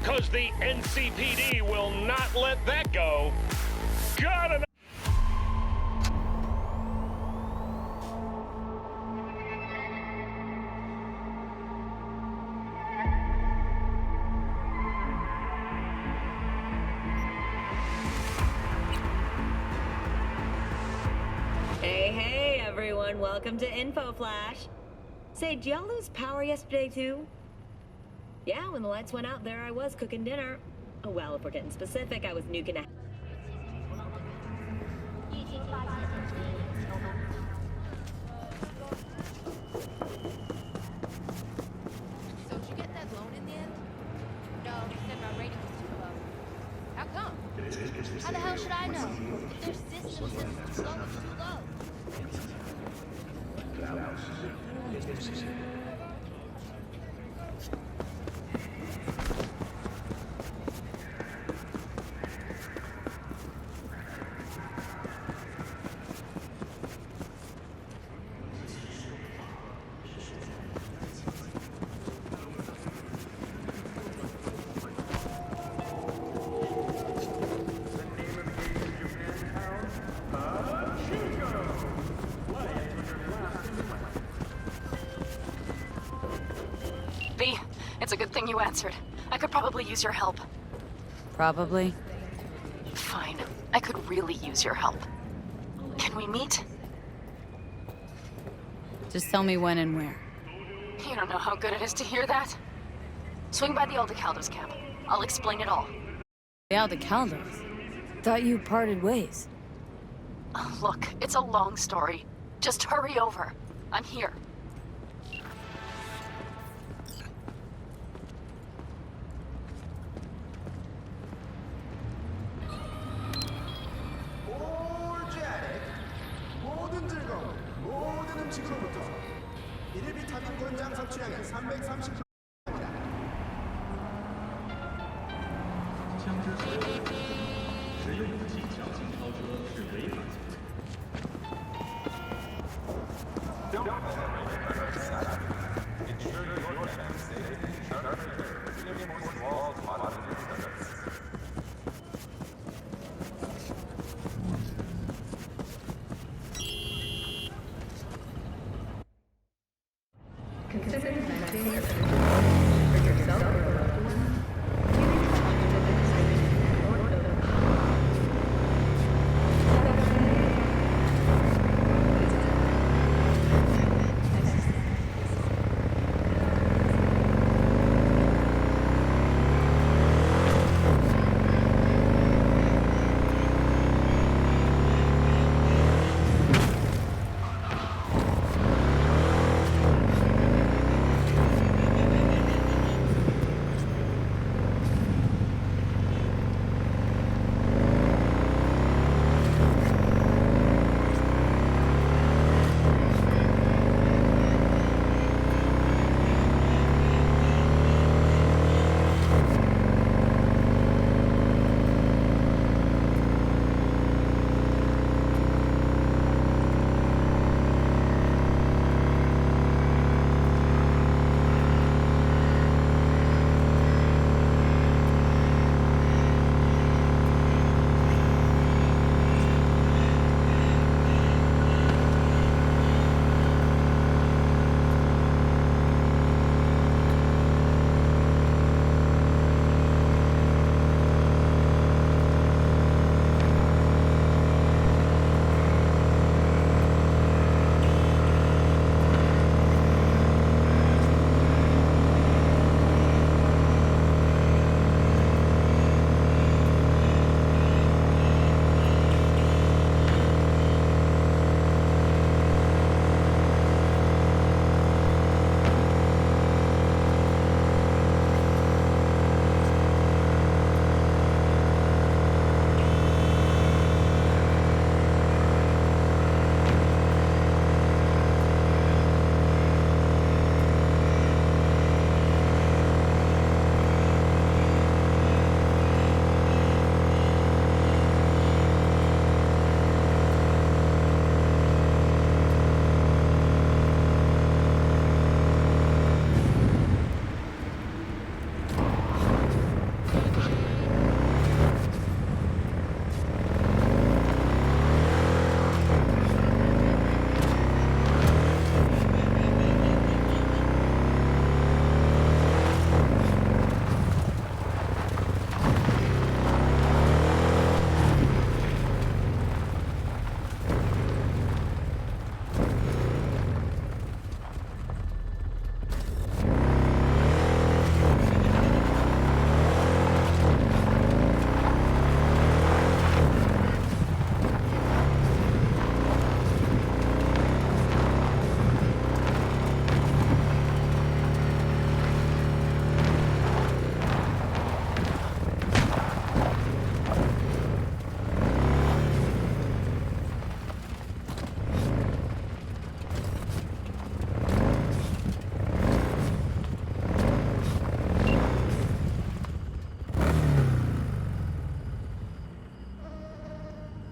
cause the NCPD will not let that go. Gotta. Hey, everyone. Welcome to Info Flash. Say, did y'all lose power yesterday, too? Yeah, when the lights went out, there I was cooking dinner. Oh, well, if we're getting specific, I was nuking a... So did you get that loan in the end? No, he said my rating was too low. How come? How the hell should I know? If their system says it's too low, it's too low. It's a good thing you answered. I could probably use your help. Probably. Fine. I could really use your help. Can we meet? Just tell me when and where. You don't know how good it is to hear that. Swing by the Aldecaldos camp. I'll explain it all. The Aldecaldos? Thought you parted ways. Look, it's a long story. Just hurry over. I'm here. 모든 즐거움, 모든 음식으로부터 1비타민 권장 섭취량의 330%. Consider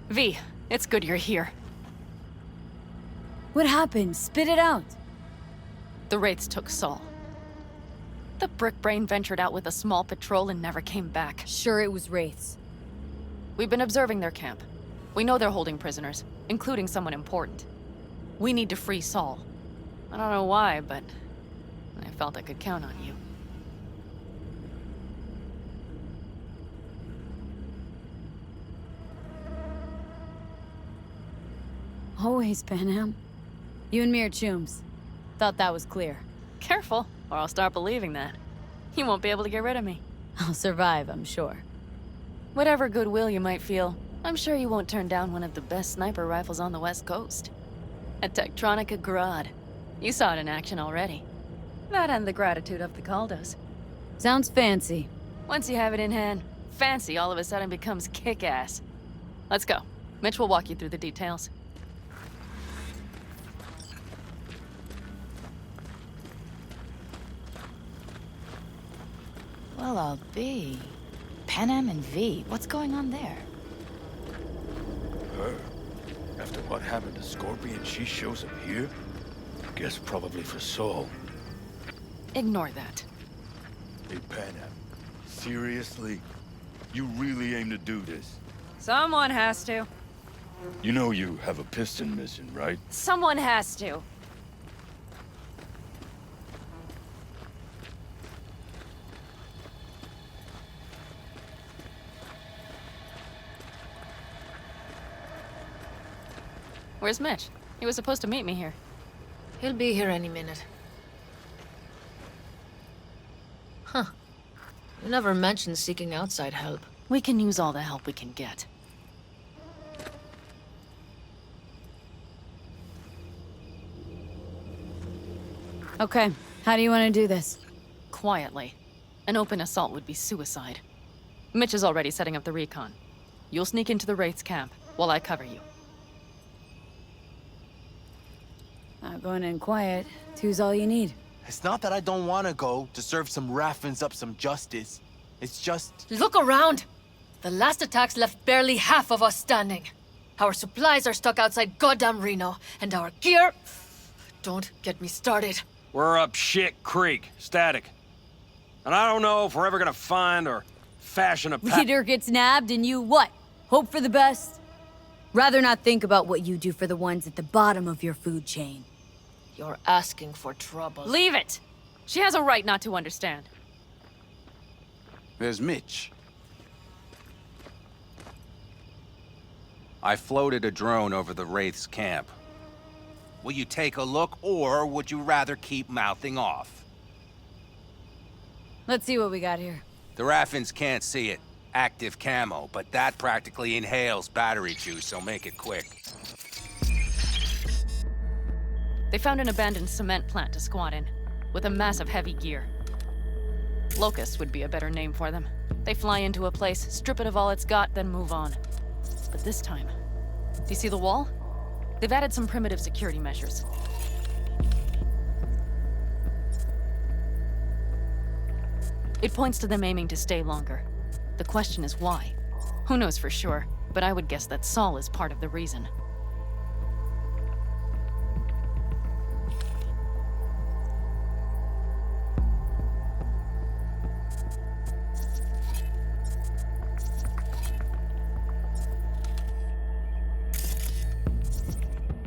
V, it's good you're here. What happened? Spit it out. The Wraiths took Saul. The Brick Brain ventured out with a small patrol and never came back. Sure, it was Wraiths. We've been observing their camp. We know they're holding prisoners, including someone important. We need to free Saul. I don't know why, but I felt I could count on you. Always, Panam. You and me are chums. Thought that was clear. Careful, or I'll start believing that. You won't be able to get rid of me. I'll survive, I'm sure. Whatever goodwill you might feel, I'm sure you won't turn down one of the best sniper rifles on the West Coast. A Tektronica Grad. You saw it in action already. That and the gratitude of the Caldos. Sounds fancy. Once you have it in hand, fancy all of a sudden becomes kick-ass. Let's go. Mitch will walk you through the details. Well, I'll be. Panam and V, what's going on there? Her? After what happened to Scorpion, she shows up here? Guess probably for Saul. Ignore that. Hey, Panam. Seriously? You really aim to do this? Someone has to. You know you have a piston mission, right? Someone has to. Where's Mitch? He was supposed to meet me here. He'll be here any minute. Huh. You never mentioned seeking outside help. We can use all the help we can get. Okay, how do you want to do this? Quietly. An open assault would be suicide. Mitch is already setting up the recon. You'll sneak into the Wraith's camp, while I cover you. Going in quiet. Two's all you need. It's not that I don't want to go to serve some Raffins up some justice. It's just... Look around! The last attacks left barely half of us standing. Our supplies are stuck outside goddamn Reno, and our gear... Don't get me started. We're up Shit Creek, static. And I don't know if we're ever gonna find or fashion a Leader gets nabbed and you what? Hope for the best? Rather not think about what you do for the ones at the bottom of your food chain. You're asking for trouble. Leave it! She has a right not to understand. There's Mitch. I floated a drone over the Wraith's camp. Will you take a look, or would you rather keep mouthing off? Let's see what we got here. The Raffins can't see it. Active camo, but that practically inhales battery juice, so make it quick. They found an abandoned cement plant to squat in, with a massive heavy gear. Locusts would be a better name for them. They fly into a place, strip it of all it's got, then move on. But this time, do you see the wall? They've added some primitive security measures. It points to them aiming to stay longer. The question is why? Who knows for sure, but I would guess that Saul is part of the reason.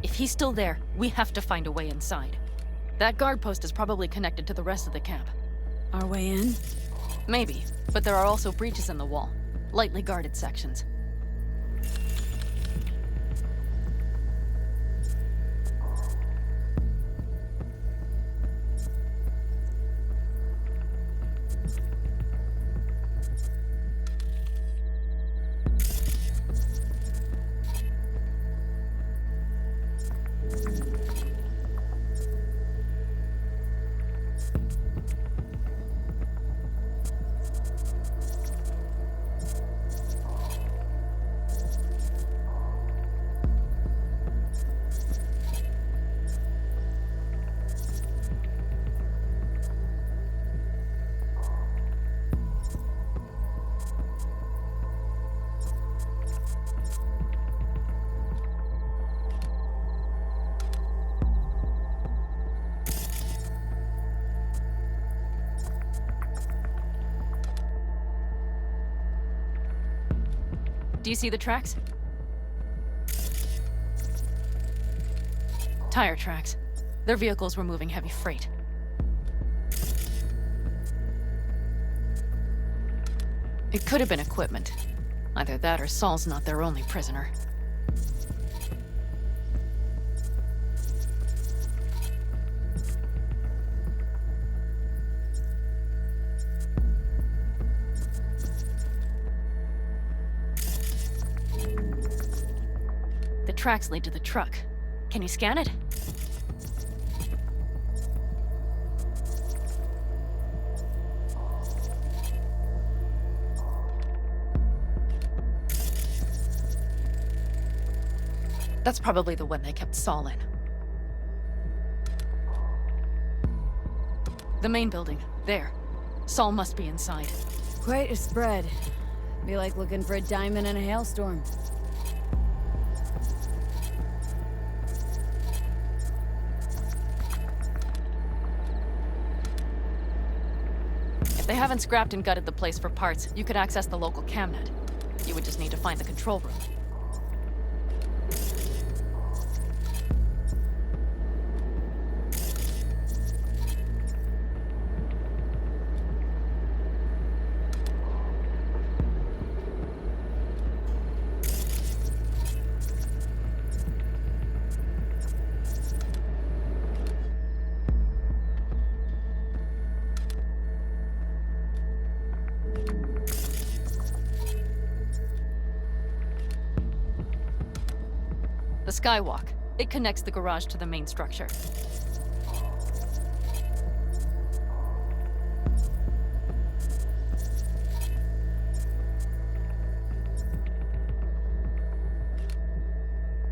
If he's still there, we have to find a way inside. That guard post is probably connected to the rest of the camp. Our way in? Maybe, but there are also breaches in the wall. Lightly guarded sections. Do you see the tracks? Tire tracks. Their vehicles were moving heavy freight. It could have been equipment. Either that or Saul's not their only prisoner. The tracks lead to the truck. Can you scan it? That's probably the one they kept Saul in. The main building. There. Saul must be inside. Quite a spread. Be like looking for a diamond in a hailstorm. If they haven't scrapped and gutted the place for parts, you could access the local camnet. You would just need to find the control room. The skywalk. It connects the garage to the main structure.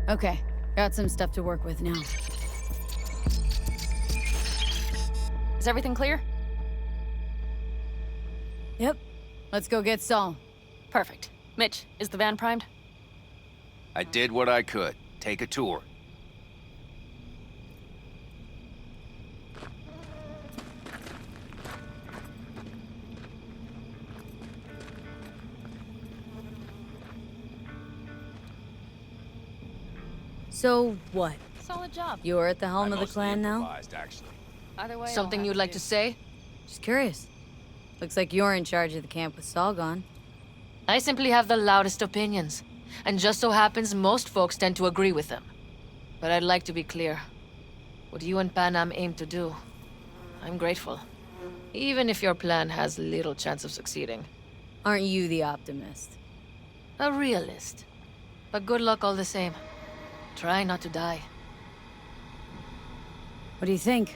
Okay, got some stuff to work with now. Is everything clear? Yep. Let's go get Saul. Perfect. Mitch, is the van primed? I did what I could. Take a tour. So, what? Solid job. You're at the helm of the clan now? Either way, Something you'd like to say? Just curious. Looks like you're in charge of the camp with Saul gone. I simply have the loudest opinions. And just so happens most folks tend to agree with them. But I'd like to be clear. What you and Panam aim to do, I'm grateful. Even if your plan has little chance of succeeding. Aren't you the optimist? A realist. But good luck all the same. Try not to die. What do you think?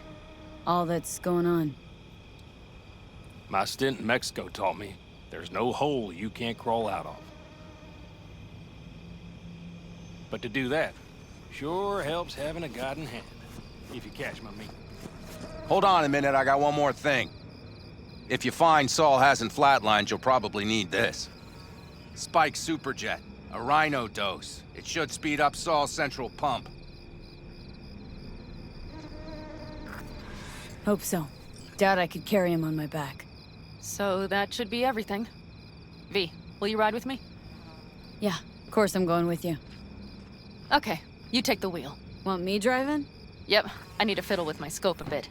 All that's going on. My stint in Mexico taught me there's no hole you can't crawl out of. But to do that, sure helps having a guiding hand, if you catch my meaning. Hold on a minute, I got one more thing. If you find Saul hasn't flatlined, you'll probably need this. Spike Superjet, a Rhino dose. It should speed up Saul's central pump. Hope so. Doubt I could carry him on my back. So that should be everything. V, will you ride with me? Yeah, of course I'm going with you. Okay, you take the wheel. Want me driving? Yep, I need to fiddle with my scope a bit.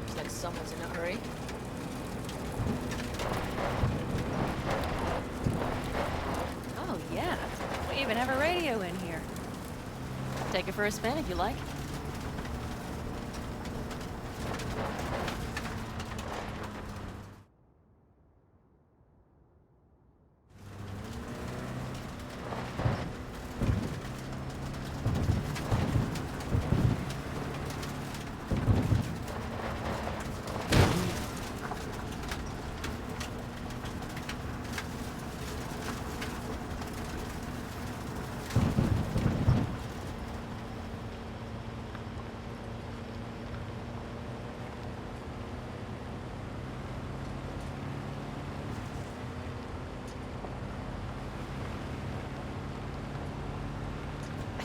Looks like someone's in a hurry. Oh, yeah. We even have a radio in here. Take it for a spin if you like.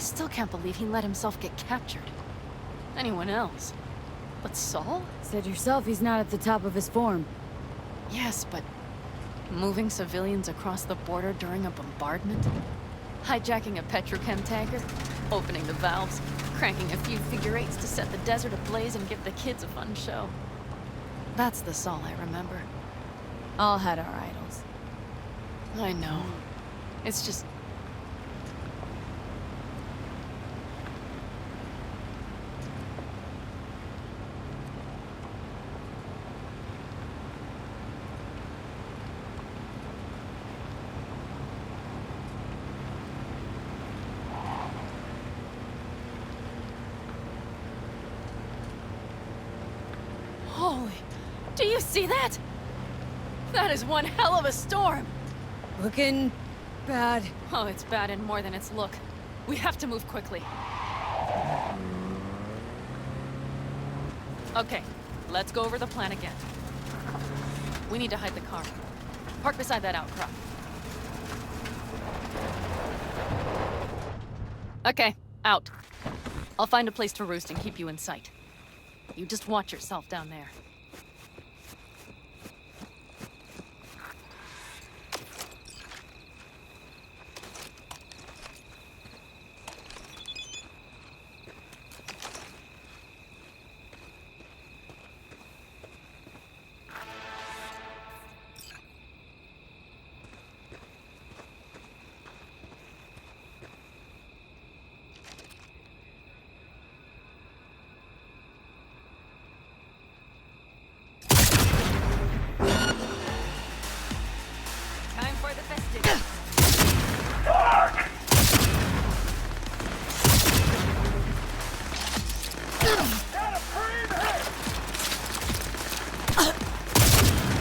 still can't believe he let himself get captured. Anyone else? But Saul? Said yourself he's not at the top of his form. Yes, but moving civilians across the border during a bombardment? Hijacking a petrochem tanker? Opening the valves? Cranking a few figure eights to set the desert ablaze and give the kids a fun show? That's the Saul I remember. All had our idols. I know. It's just... Holy... Do you see that? That is one hell of a storm! Looking... bad. Oh, it's bad and more than its look. We have to move quickly. Okay, let's go over the plan again. We need to hide the car. Park beside that outcrop. Okay, out. I'll find a place to roost and keep you in sight. You just watch yourself down there. Time for the festivities.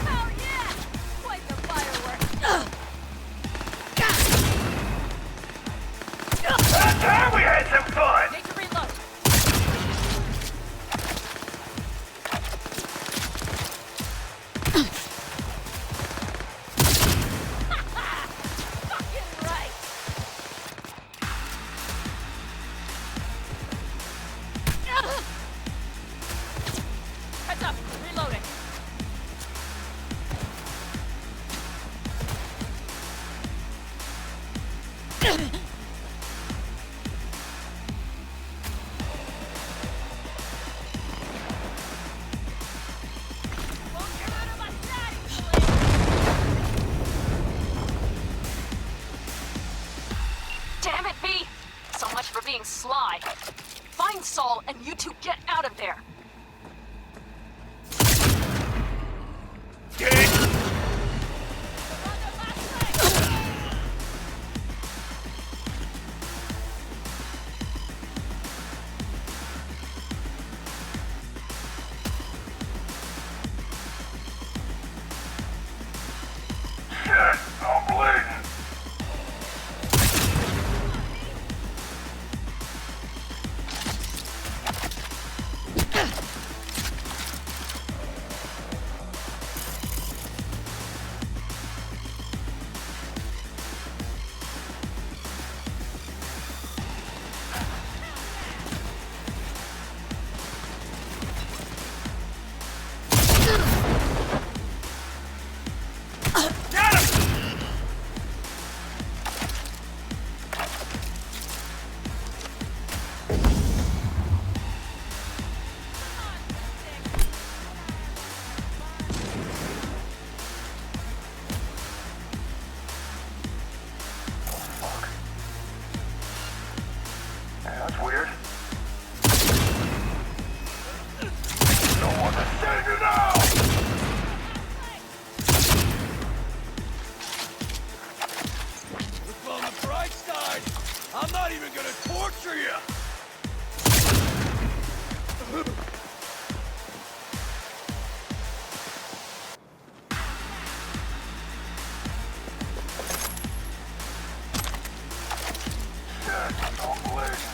Hell yeah! Quite the fireworks. That time we had some fun! Need to reload. Fucking right. Heads up, reloading. Won't get out of my sight, Damn it, V! So much for being sly. Find Saul and you two get out of there. Get it? Shit, I'm bleeding. That's weird. Don't want to save you now! Look on the bright side. I'm not even gonna torture you. Shit, I'm bleeding.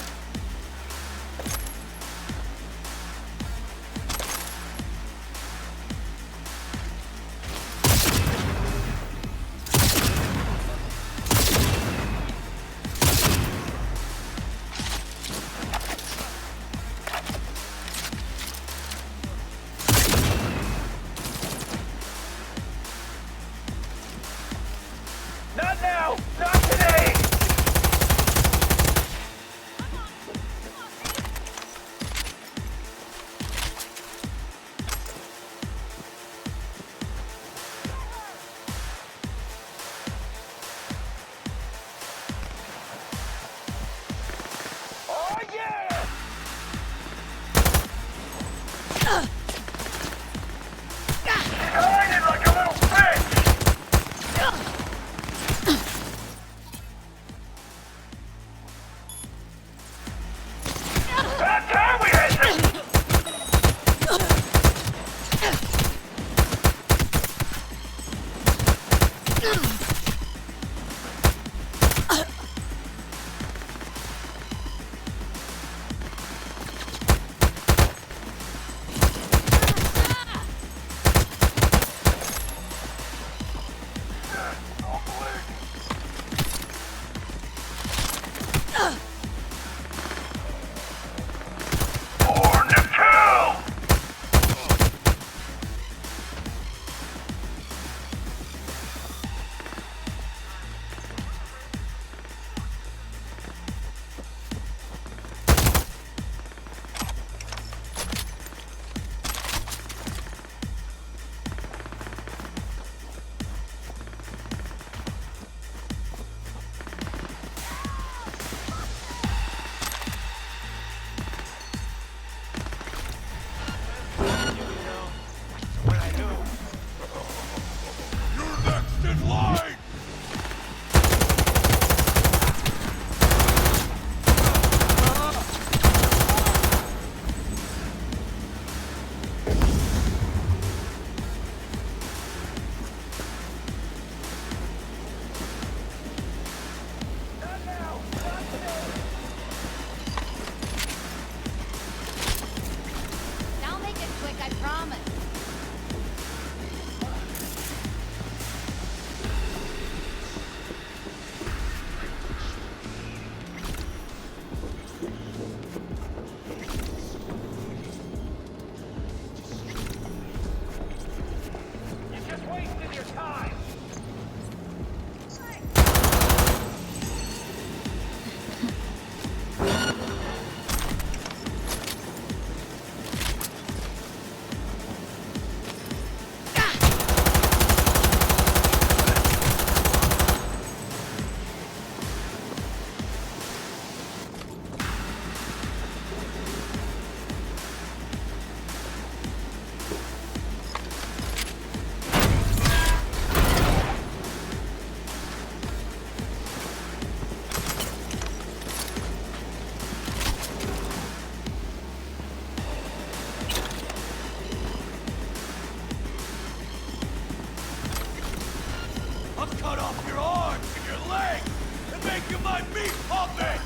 I'll make it quick, I promise. You just wasted your time. I'll cut off your arms and your legs and make you my meat puppet!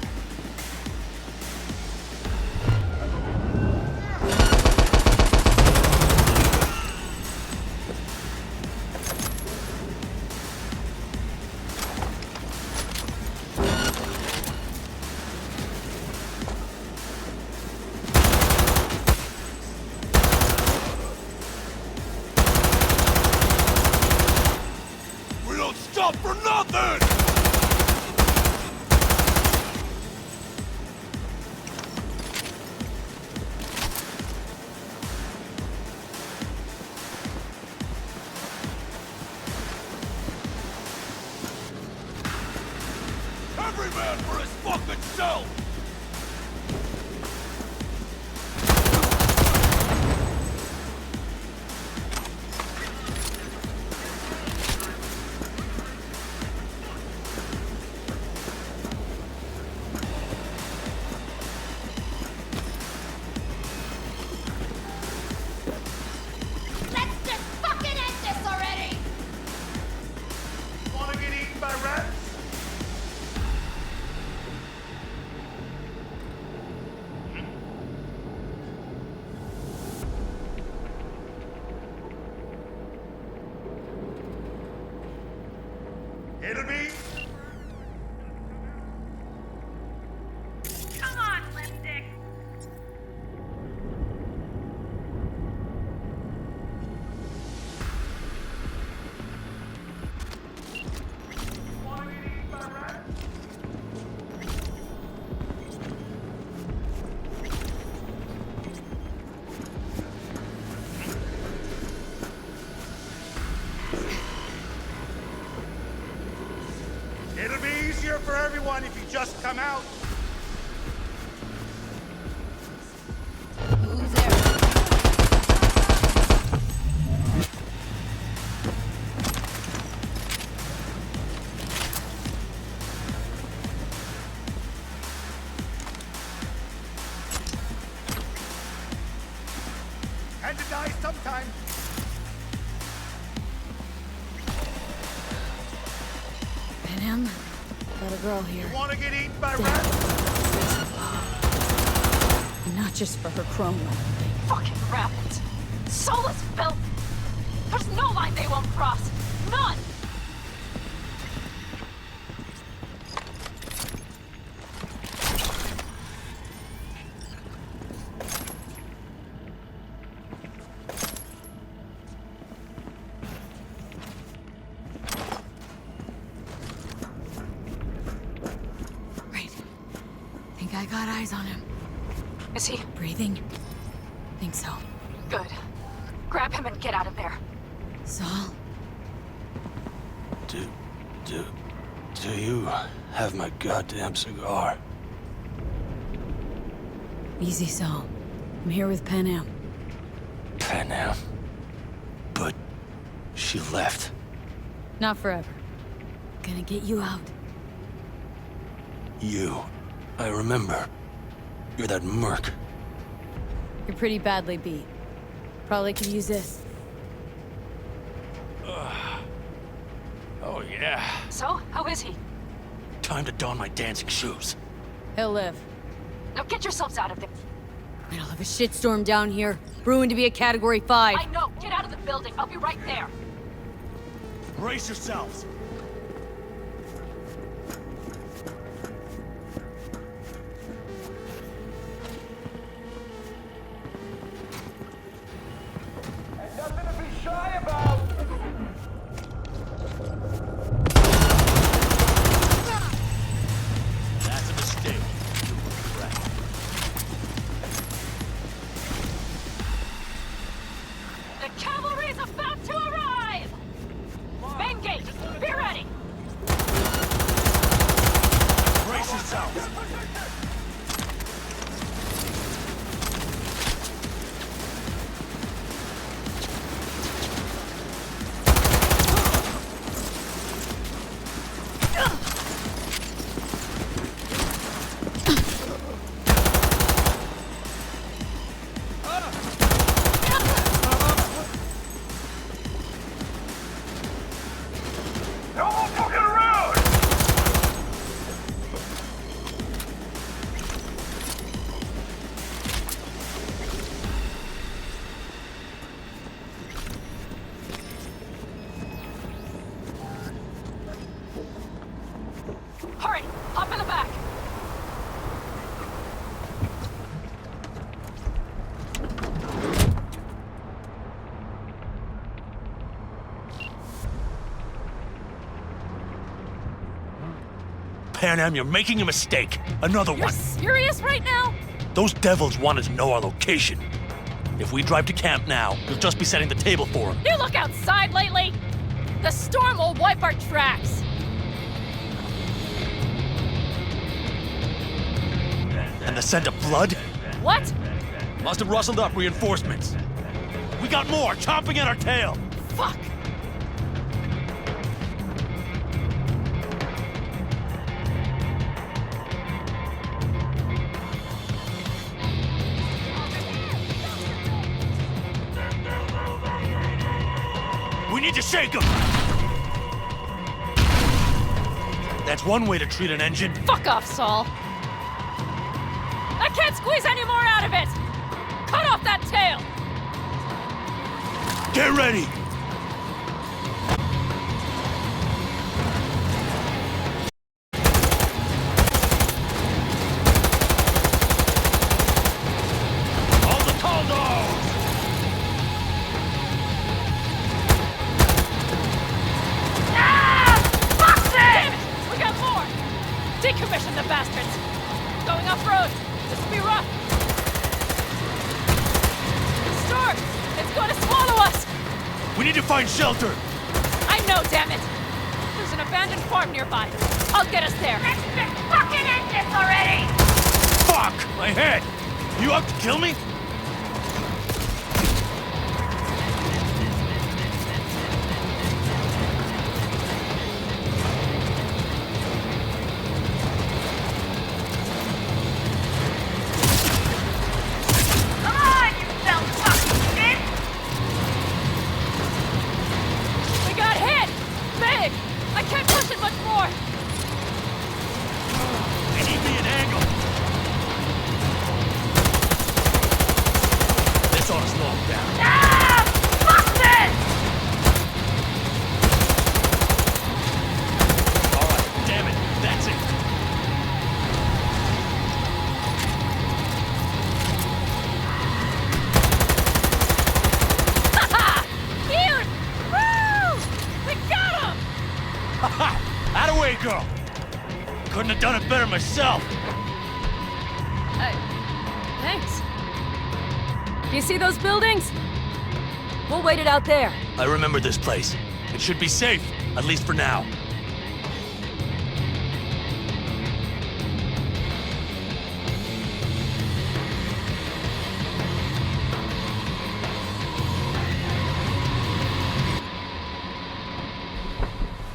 We don't stop for nothing! Every man for his fucking self! Let's just fucking end this already! Wanna get eaten by rats? Enemies? Come on, lipstick. Wanna get eaten by rats? It'll be easier for everyone if you just come out. Who's there? Had to die sometime. little girl here. You wanna get eaten by rats? Not just for her chrome. Fucking rabbits. Soulless filth. There's no line they won't cross. None! Right. Think I got eyes on him. Is he? Breathing? Think so. Good. Grab him and get out of there. Saul? Do you have my goddamn cigar? Easy, Saul. I'm here with Pan Am. Pan Am? But she left. Not forever. Gonna get you out. You. I remember. You're that merc. You're pretty badly beat. Probably could use this. Oh, yeah. So, how is he? Time to don my dancing shoes. He'll live. Now get yourselves out of there. Middle of a shitstorm down here. Brewing to be a Category 5. I know. Get out of the building. I'll be right there. Brace yourselves. And nothing to be shy about. That's a mistake. The cavalry's about to arrive! Main gate, be ready! Brace yourselves. Hurry! Hop in the back! Pan Am, you're making a mistake. Another You're one. serious right now? Those devils wanted to know our location. If we drive to camp now, you'll just be setting the table for them. You look outside lately? The storm will wipe our tracks. And the scent of blood? What? Must have rustled up reinforcements. We got more chomping at our tail. Fuck! We need to shake them. That's one way to treat an engine. Fuck off, Saul. I can't squeeze any more out of it! Cut off that tail! Get ready. All the tall dogs. Fuck! Damn it! We got more! Decommission the bastards! Going off-road! This will be rough! The storm! It's going to swallow us! We need to find shelter. I know, damn it! There's an abandoned farm nearby. I'll get us there. Let's just fucking end this already! Fuck! My head! You out to kill me? Come on, you self-fucking shit! We got hit! Big! I can't push it much more! Out of way, girl! Couldn't have done it better myself. Hey, thanks. Do you see those buildings? We'll wait it out there. I remember this place. It should be safe, at least for now.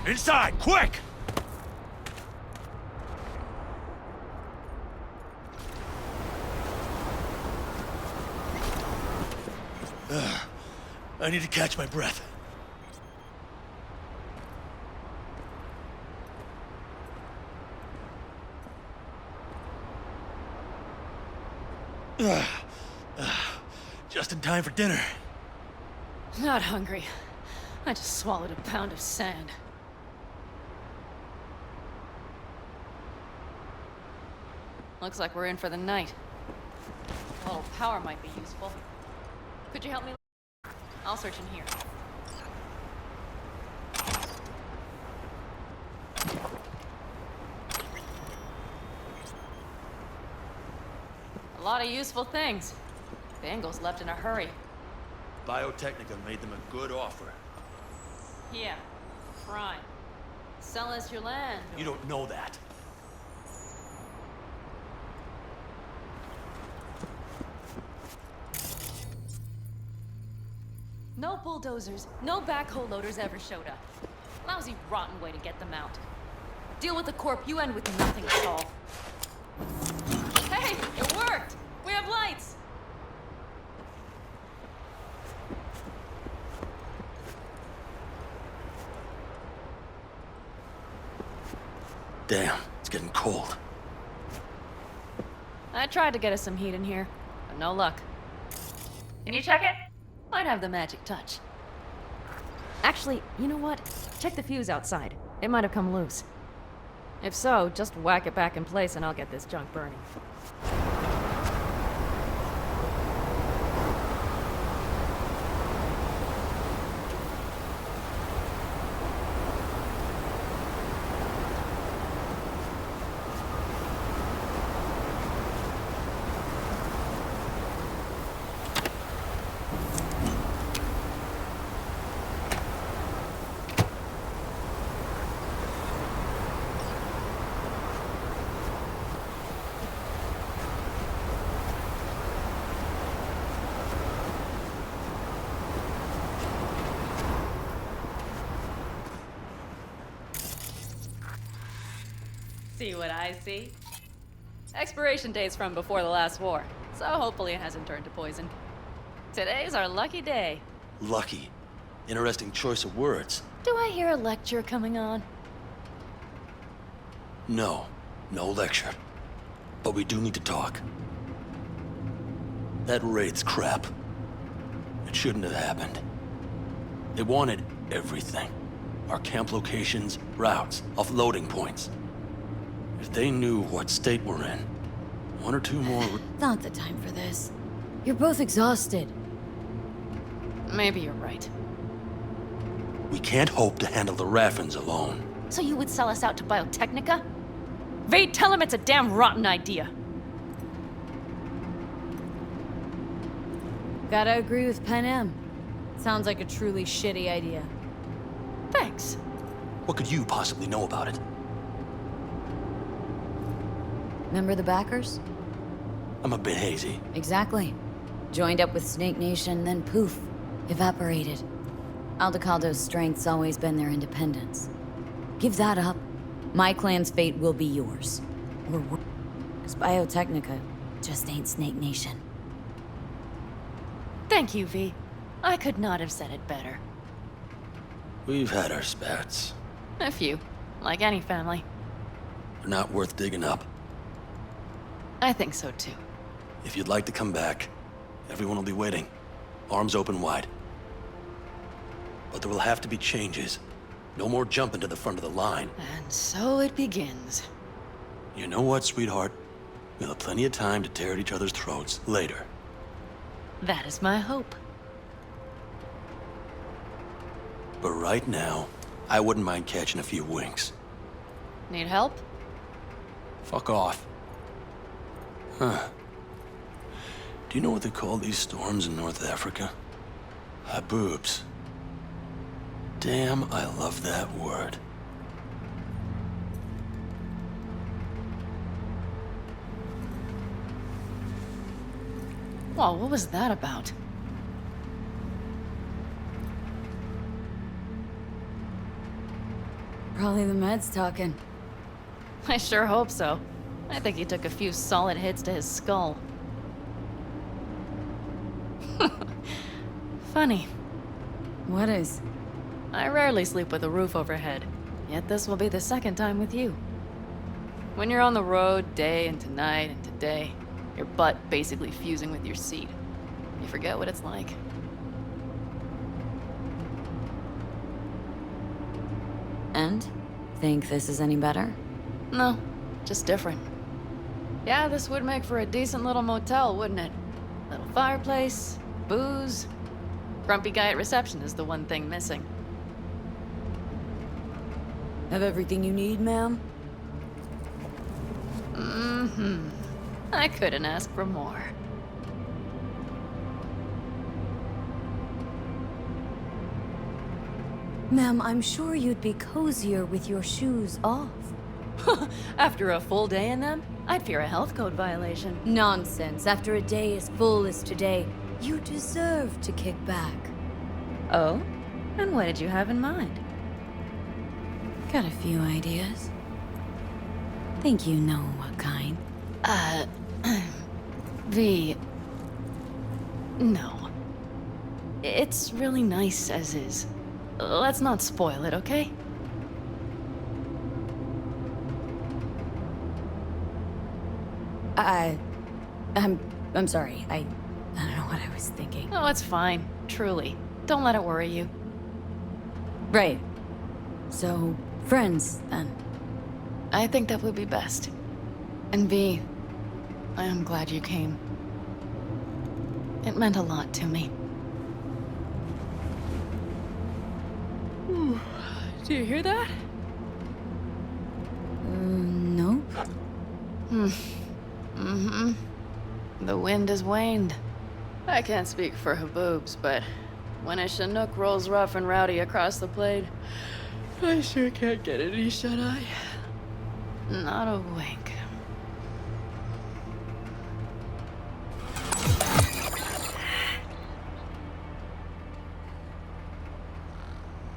Inside, quick! I need to catch my breath. Just in time for dinner. Not hungry. I just swallowed a pound of sand. Looks like we're in for the night. A little power might be useful. Could you help me? I'll search in here. A lot of useful things. Bangles left in a hurry. Biotechnica made them a good offer. Yeah, prime. Sell us your land. You don't know that. No bulldozers, no backhoe loaders ever showed up. Lousy, rotten way to get them out. Deal with the corp, you end with nothing at all. Hey, it worked! We have lights! Damn, it's getting cold. I tried to get us some heat in here, but no luck. Can you check it? Might have the magic touch. Actually, you know what? Check the fuse outside. It might have come loose. If so, just whack it back in place and I'll get this junk burning. See what I see? Expiration date's from before the last war, so hopefully it hasn't turned to poison. Today's our lucky day. Lucky. Interesting choice of words. Do I hear a lecture coming on? No. No lecture. But we do need to talk. That raid's crap. It shouldn't have happened. They wanted everything. Our camp locations, routes, offloading points. If they knew what state we're in, one or two more would... Not the time for this. You're both exhausted. Maybe you're right. We can't hope to handle the Raffins alone. So you would sell us out to Biotechnica? Vade, tell him it's a damn rotten idea. Gotta agree with Pen M. Sounds like a truly shitty idea. Thanks. What could you possibly know about it? Remember the backers? I'm a bit hazy. Exactly. Joined up with Snake Nation, then poof, evaporated. Aldecaldo's strength's always been their independence. Give that up. My clan's fate will be yours. Or worse. 'Cause Biotechnica just ain't Snake Nation. Thank you, V. I could not have said it better. We've had our spats. A few. Like any family. They're not worth digging up. I think so too. If you'd like to come back, everyone will be waiting. Arms open wide. But there will have to be changes. No more jumping to the front of the line. And so it begins. You know what, sweetheart? We'll have plenty of time to tear at each other's throats later. That is my hope. But right now, I wouldn't mind catching a few winks. Need help? Fuck off. Huh. Do you know what they call these storms in North Africa? Haboobs. Damn, I love that word. Whoa, what was that about? Probably the meds talking. I sure hope so. I think he took a few solid hits to his skull. Funny. What is? I rarely sleep with a roof overhead, yet this will be the second time with you. When you're on the road day into night into day, your butt basically fusing with your seat, you forget what it's like. And? Think this is any better? No, just different. Yeah, this would make for a decent little motel, wouldn't it? Little fireplace, booze. Grumpy guy at reception is the one thing missing. Have everything you need, ma'am? Mm-hmm. I couldn't ask for more. Ma'am, I'm sure you'd be cozier with your shoes off. After a full day in them, I'd fear a health code violation. Nonsense. After a day as full as today, you deserve to kick back. Oh? And what did you have in mind? Got a few ideas. Think you know what kind. V... No. It's really nice as is. Let's not spoil it, okay? I'm sorry. I don't know what I was thinking. Oh, it's fine. Truly. Don't let it worry you. Right. So, friends, then. I think that would be best. And V, I am glad you came. It meant a lot to me. Do you hear that? Nope. Mm-hmm. The wind has waned. I can't speak for Haboobs, but when a Chinook rolls rough and rowdy across the plain, I sure can't get any shut-eye. Not a wink.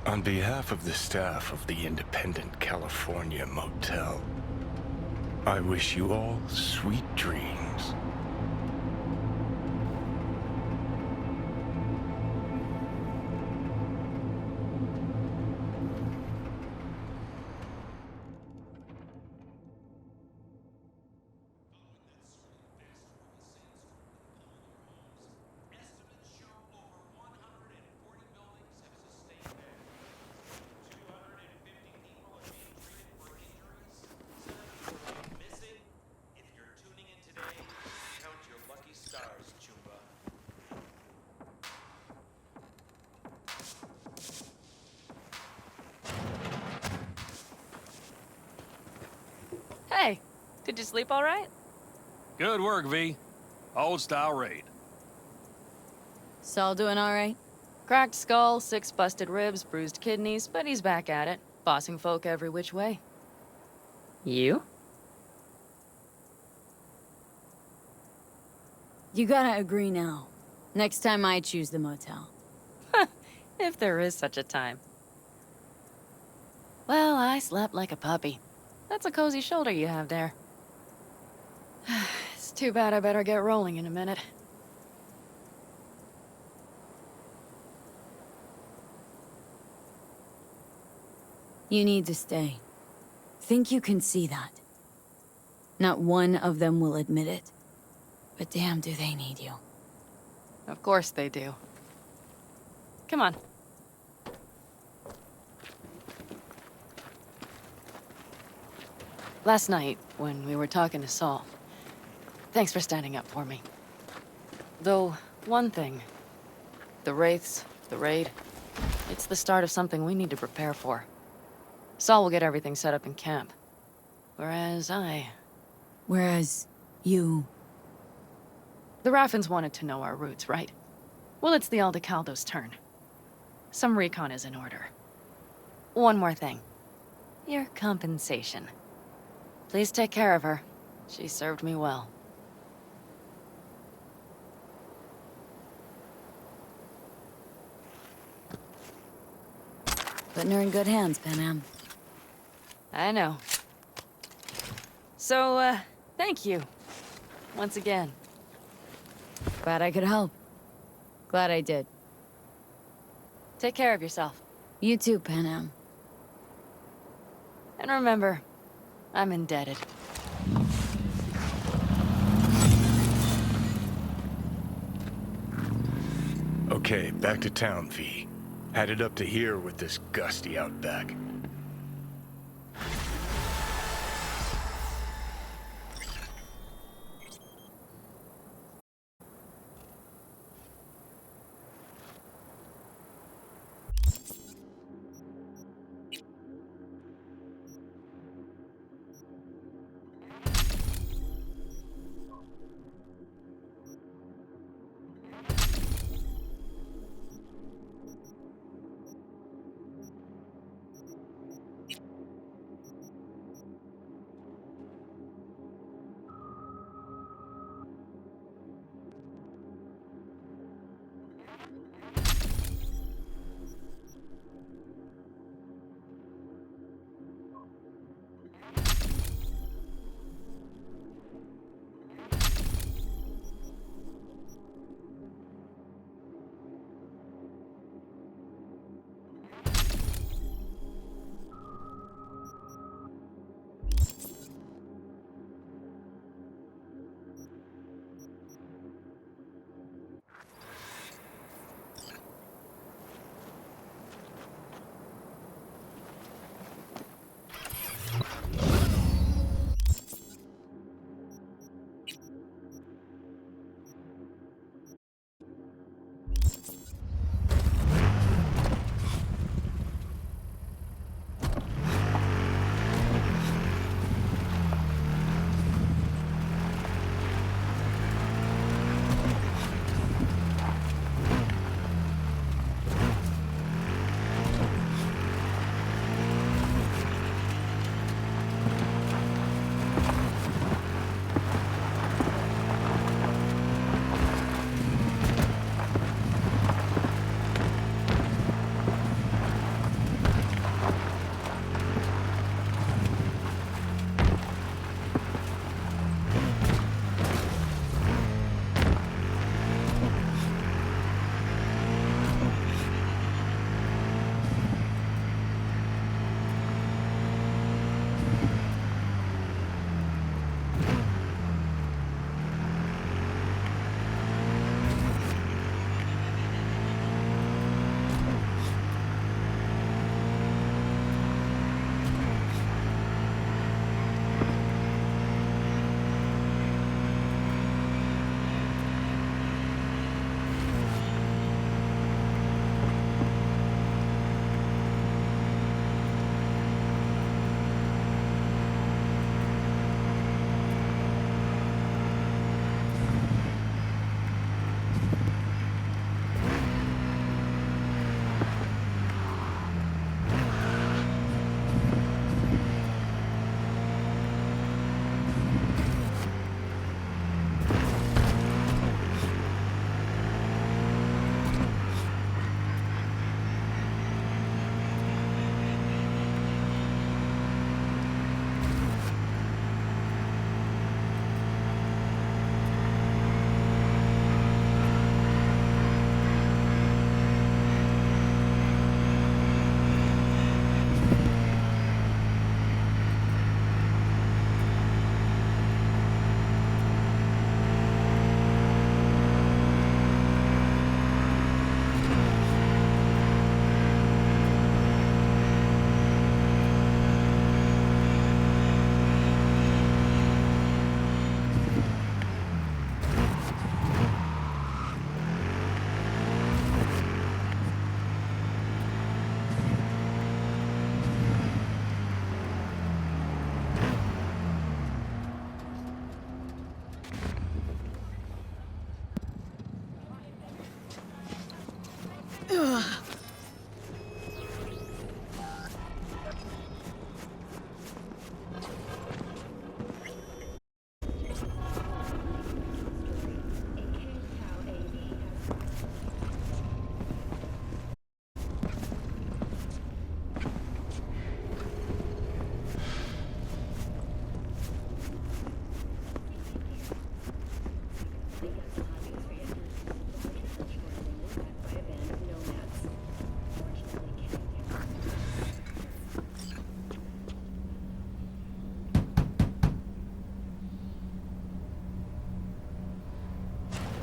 On behalf of the staff of the Independent California Motel, I wish you all sweet dreams. Hey, did you sleep all right? Good work, V. Old style raid. Saul doing all right? Cracked skull, 6 busted ribs, bruised kidneys, but he's back at it, bossing folk every which way. You? You gotta agree now. Next time I choose the motel. If there is such a time. Well, I slept like a puppy. That's a cozy shoulder you have there. It's too bad I better get rolling in a minute. You need to stay. Think you can see that. Not one of them will admit it. But damn, do they need you. Of course they do. Come on. Last night, when we were talking to Saul, thanks for standing up for me. Though, one thing. The Wraiths, the raid, it's the start of something we need to prepare for. Saul will get everything set up in camp. Whereas you... The Raffins wanted to know our routes, right? Well, it's the Aldecaldo's turn. Some recon is in order. One more thing. Your compensation. Please take care of her. She served me well. Putting her in good hands, Panam. I know. So, thank you. Once again. Glad I could help. Glad I did. Take care of yourself. You too, Panam. And remember, I'm indebted. Okay, back to town, V. Headed up to here with this gusty outback.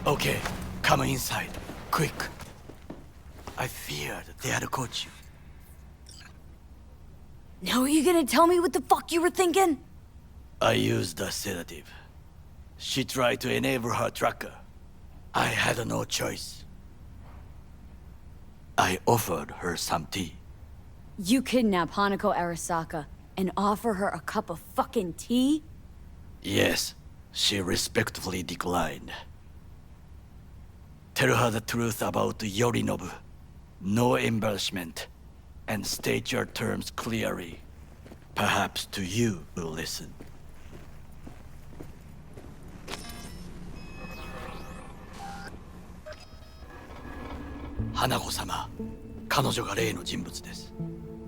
Okay, come inside. Quick. I feared they had caught you. Now are you gonna tell me what the fuck you were thinking? I used a sedative. She tried to enable her tracker. I had no choice. I offered her some tea. You kidnap Hanako Arasaka and offer her a cup of fucking tea? Yes, she respectfully declined. Tell her the truth about Yorinobu. No embellishment. And state your terms clearly. Perhaps to you will listen. Hanako様、彼女が例の人物です。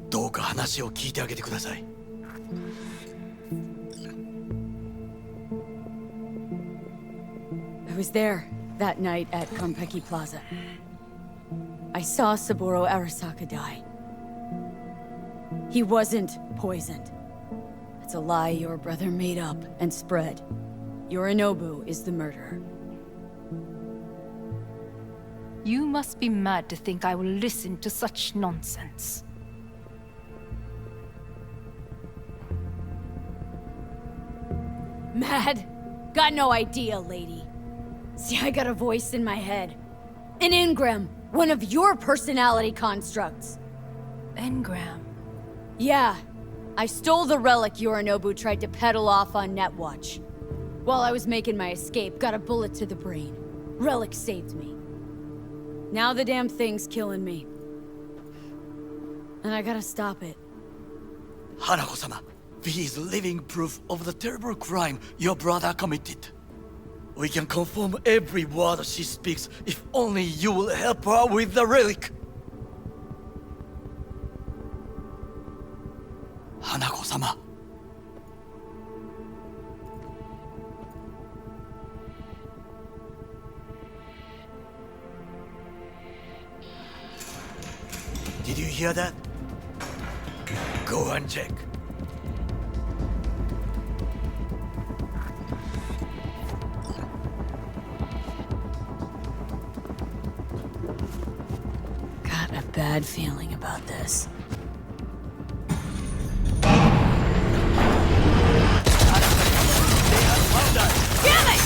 どうか話を聞いてあげてください。I was there that night at Konpeki Plaza. I saw Saburo Arasaka die. He wasn't poisoned. It's a lie your brother made up and spread. Yorinobu is the murderer. You must be mad to think I will listen to such nonsense. Mad? Got no idea, lady. See, I got a voice in my head. An engram, one of your personality constructs. Engram? Yeah. I stole the relic Yorinobu tried to peddle off on Netwatch. While I was making my escape, got a bullet to the brain. Relic saved me. Now the damn thing's killing me. And I gotta stop it. Hanako-sama, V is living proof of the terrible crime your brother committed. We can confirm every word she speaks if only you will help her with the relic. Hanako-sama. Did you hear that? Go and check. Got a bad feeling about this. Damn it!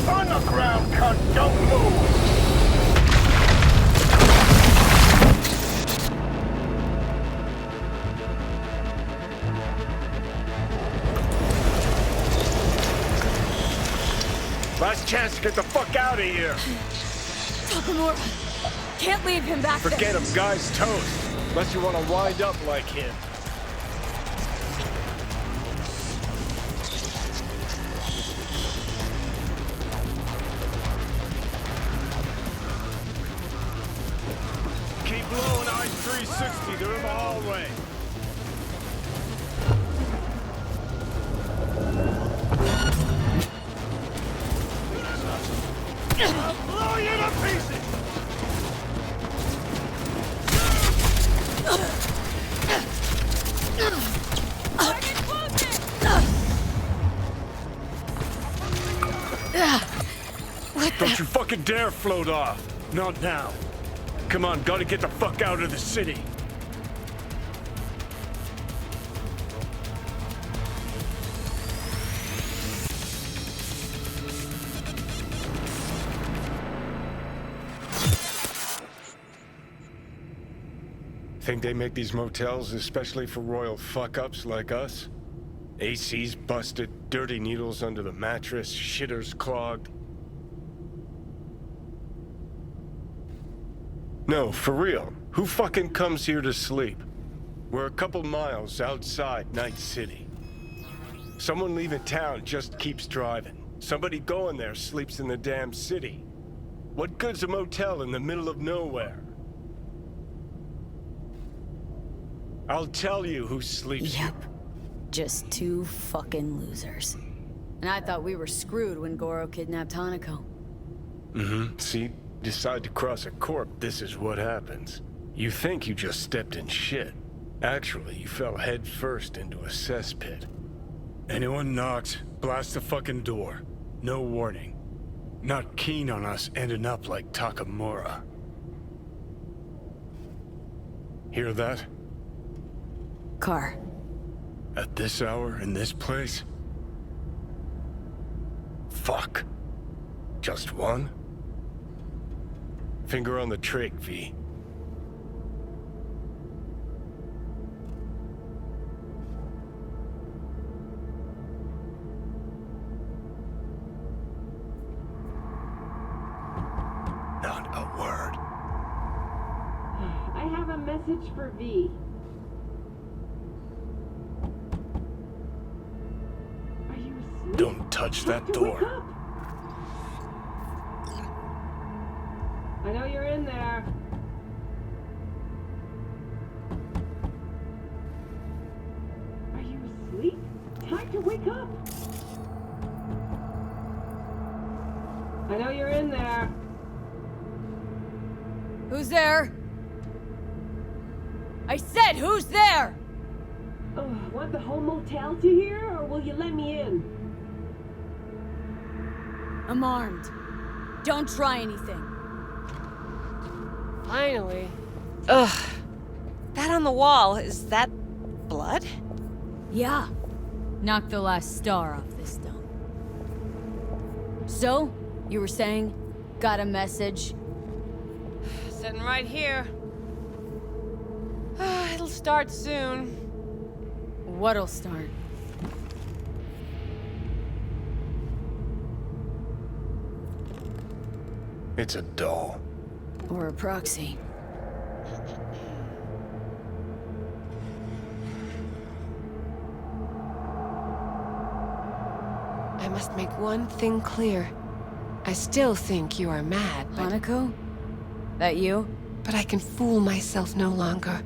On the ground, cunt! Don't move! Last chance to get the fuck out of here. Takamura! Can't leave him back there! Forget him, guy's toast. Unless you want to wind up like him. Keep low and eyes 360. They're in the hallway. I'll blow you to pieces! Don't you fucking dare float off. Not now. Come on, gotta get the fuck out of the city. Think they make these motels especially for royal fuck-ups like us? AC's busted, dirty needles under the mattress, shitters clogged. No, for real. Who fucking comes here to sleep? We're a couple miles outside Night City. Someone leaving town just keeps driving. Somebody going there sleeps in the damn city. What good's a motel in the middle of nowhere? I'll tell you who sleeps here. Yep. Just two fucking losers. And I thought we were screwed when Goro kidnapped Hanako. Mm-hmm. See? Decide to cross a corp, this is what happens. You think you just stepped in shit. Actually, you fell head first into a cesspit. Anyone knocks, blast the fucking door. No warning. Not keen on us ending up like Takamura. Hear that? Car. At this hour, in this place? Fuck. Just one? Finger on the trig, V. Not a word. I have a message for V. Are you asleep? Don't touch that door. Wake up. I know you're in there. Are you asleep? Time to wake up. I know you're in there. Who's there? I said, who's there? Oh, want the whole motel to hear, or will you let me in? I'm armed. Don't try anything. Finally. Ugh. That on the wall, is that blood? Yeah. Knock the last star off this dome. So, you were saying, got a message? Sitting right here. It'll start soon. What'll start? It's a doll. Or a proxy. I must make one thing clear. I still think you are mad, but... Hanako? That you? But I can fool myself no longer.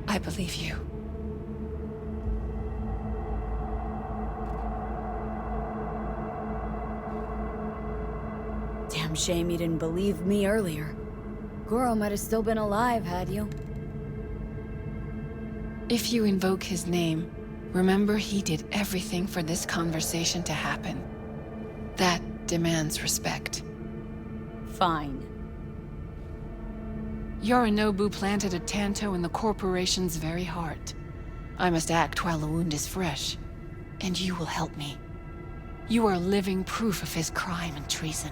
I believe you. Damn shame you didn't believe me earlier. Goro might have still been alive, had you? If you invoke his name, remember he did everything for this conversation to happen. That demands respect. Fine. Yorinobu planted a Tanto in the corporation's very heart. I must act while the wound is fresh, and you will help me. You are living proof of his crime and treason.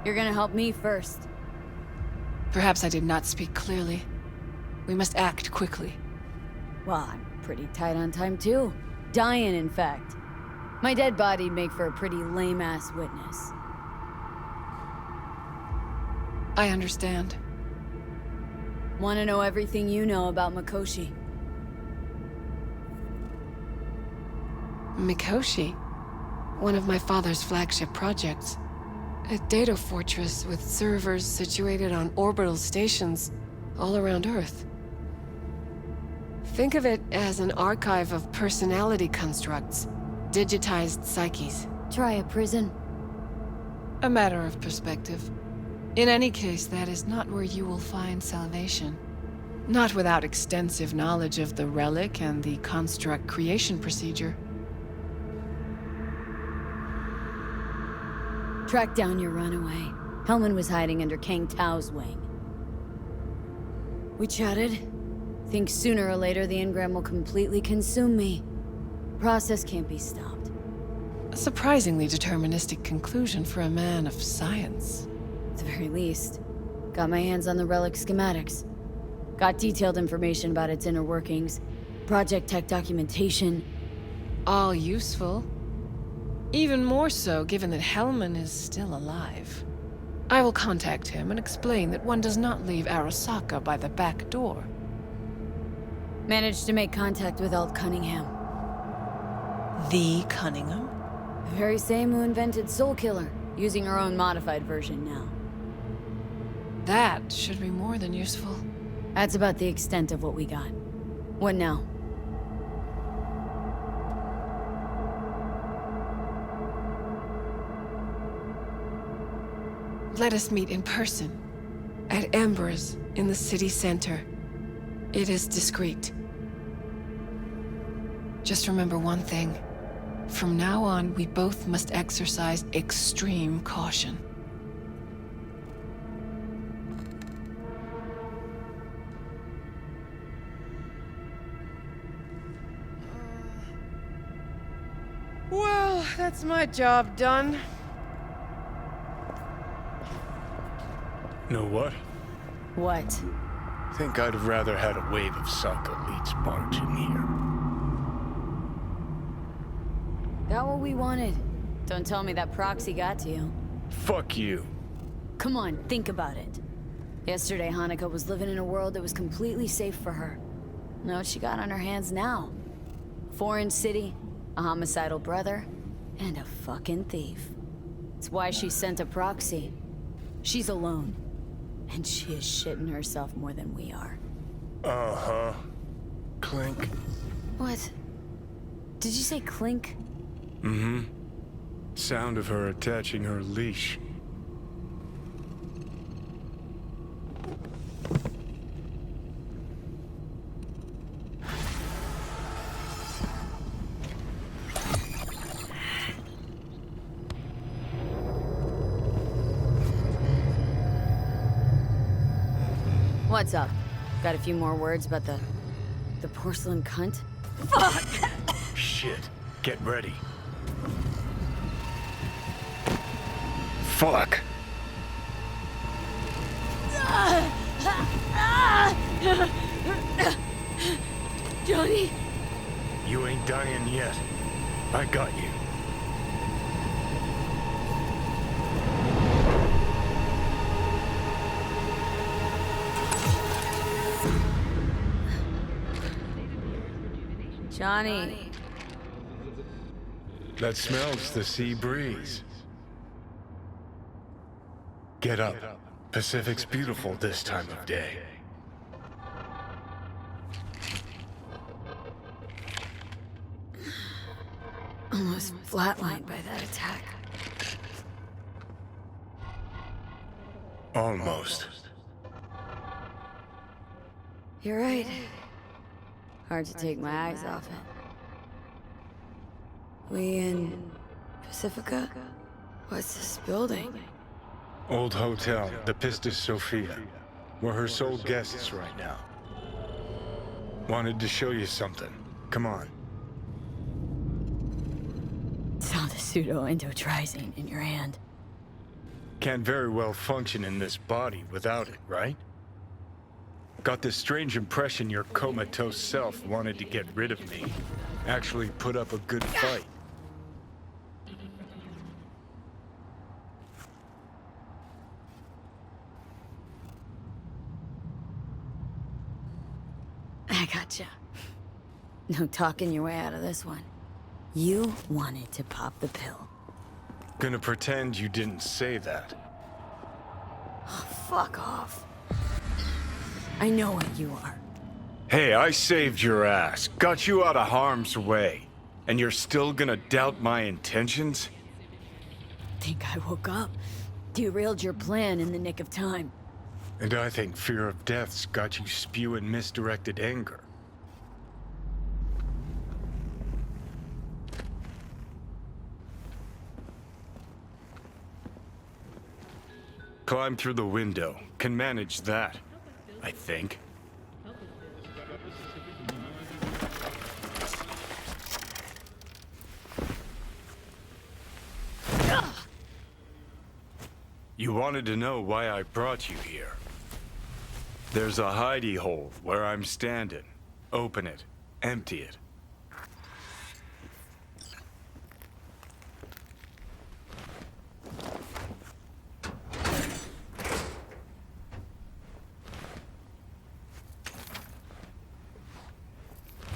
You're gonna help me first. Perhaps I did not speak clearly. We must act quickly. Well, I'm pretty tight on time too. Dying, in fact. My dead body'd make for a pretty lame-ass witness. I understand. Want to know everything you know about Mikoshi? Mikoshi? One of my father's flagship projects. A data fortress with servers situated on orbital stations all around Earth. Think of it as an archive of personality constructs, digitized psyches. Try a prison? A matter of perspective. In any case, that is not where you will find salvation. Not without extensive knowledge of the relic and the construct creation procedure. Track down your runaway. Hellman was hiding under Kang Tao's wing. We chatted. Think sooner or later the engram will completely consume me. Process can't be stopped. A surprisingly deterministic conclusion for a man of science. At the very least, got my hands on the relic schematics. Got detailed information about its inner workings, project tech documentation. All useful. Even more so given that Hellman is still alive. I will contact him and explain that one does not leave Arasaka by the back door. Managed to make contact with Alt Cunningham. The Cunningham? The very same who invented Soul Killer, using our own modified version now. That should be more than useful. That's about the extent of what we got. What now? Let us meet in person. At Embers, in the city center. It is discreet. Just remember one thing. From now on, we both must exercise extreme caution. Well, that's my job done. Know what? What? Think I'd have rather had a wave of psych elites barge in here. Got what we wanted. Don't tell me that proxy got to you. Fuck you. Come on, think about it. Yesterday, Hanukkah was living in a world that was completely safe for her. Know what she got on her hands now? A foreign city, a homicidal brother, and a fucking thief. It's why she sent a proxy. She's alone. And she is shitting herself more than we are. Uh-huh. Clink. What? Did you say clink? Mm-hmm. Sound of her attaching her leash. What's up? Got a few more words about the porcelain cunt? Fuck! Shit. Get ready. Fuck! Johnny! You ain't dying yet. I got you. Johnny. That smells the sea breeze. Get up. Pacific's beautiful this time of day. Almost flatlined by that attack. Almost. You're right. Hard to take my eyes off it. We in Pacifica? What's this building? Old hotel, the Pistis Sophia. We're her sole guests right now. Wanted to show you something. Come on. Saw the pseudo-endotrizine in your hand. Can't very well function in this body without it, right? Got this strange impression your comatose self wanted to get rid of me. Actually put up a good fight. I gotcha. No talking your way out of this one. You wanted to pop the pill. Gonna pretend you didn't say that. Oh, fuck off. I know what you are. Hey, I saved your ass, got you out of harm's way, and you're still gonna doubt my intentions? Think I woke up, derailed your plan in the nick of time. And I think fear of death's got you spewing misdirected anger. Climb through the window. Can manage that, I think. You wanted to know why I brought you here. There's a hidey hole where I'm standing. Open it. Empty it.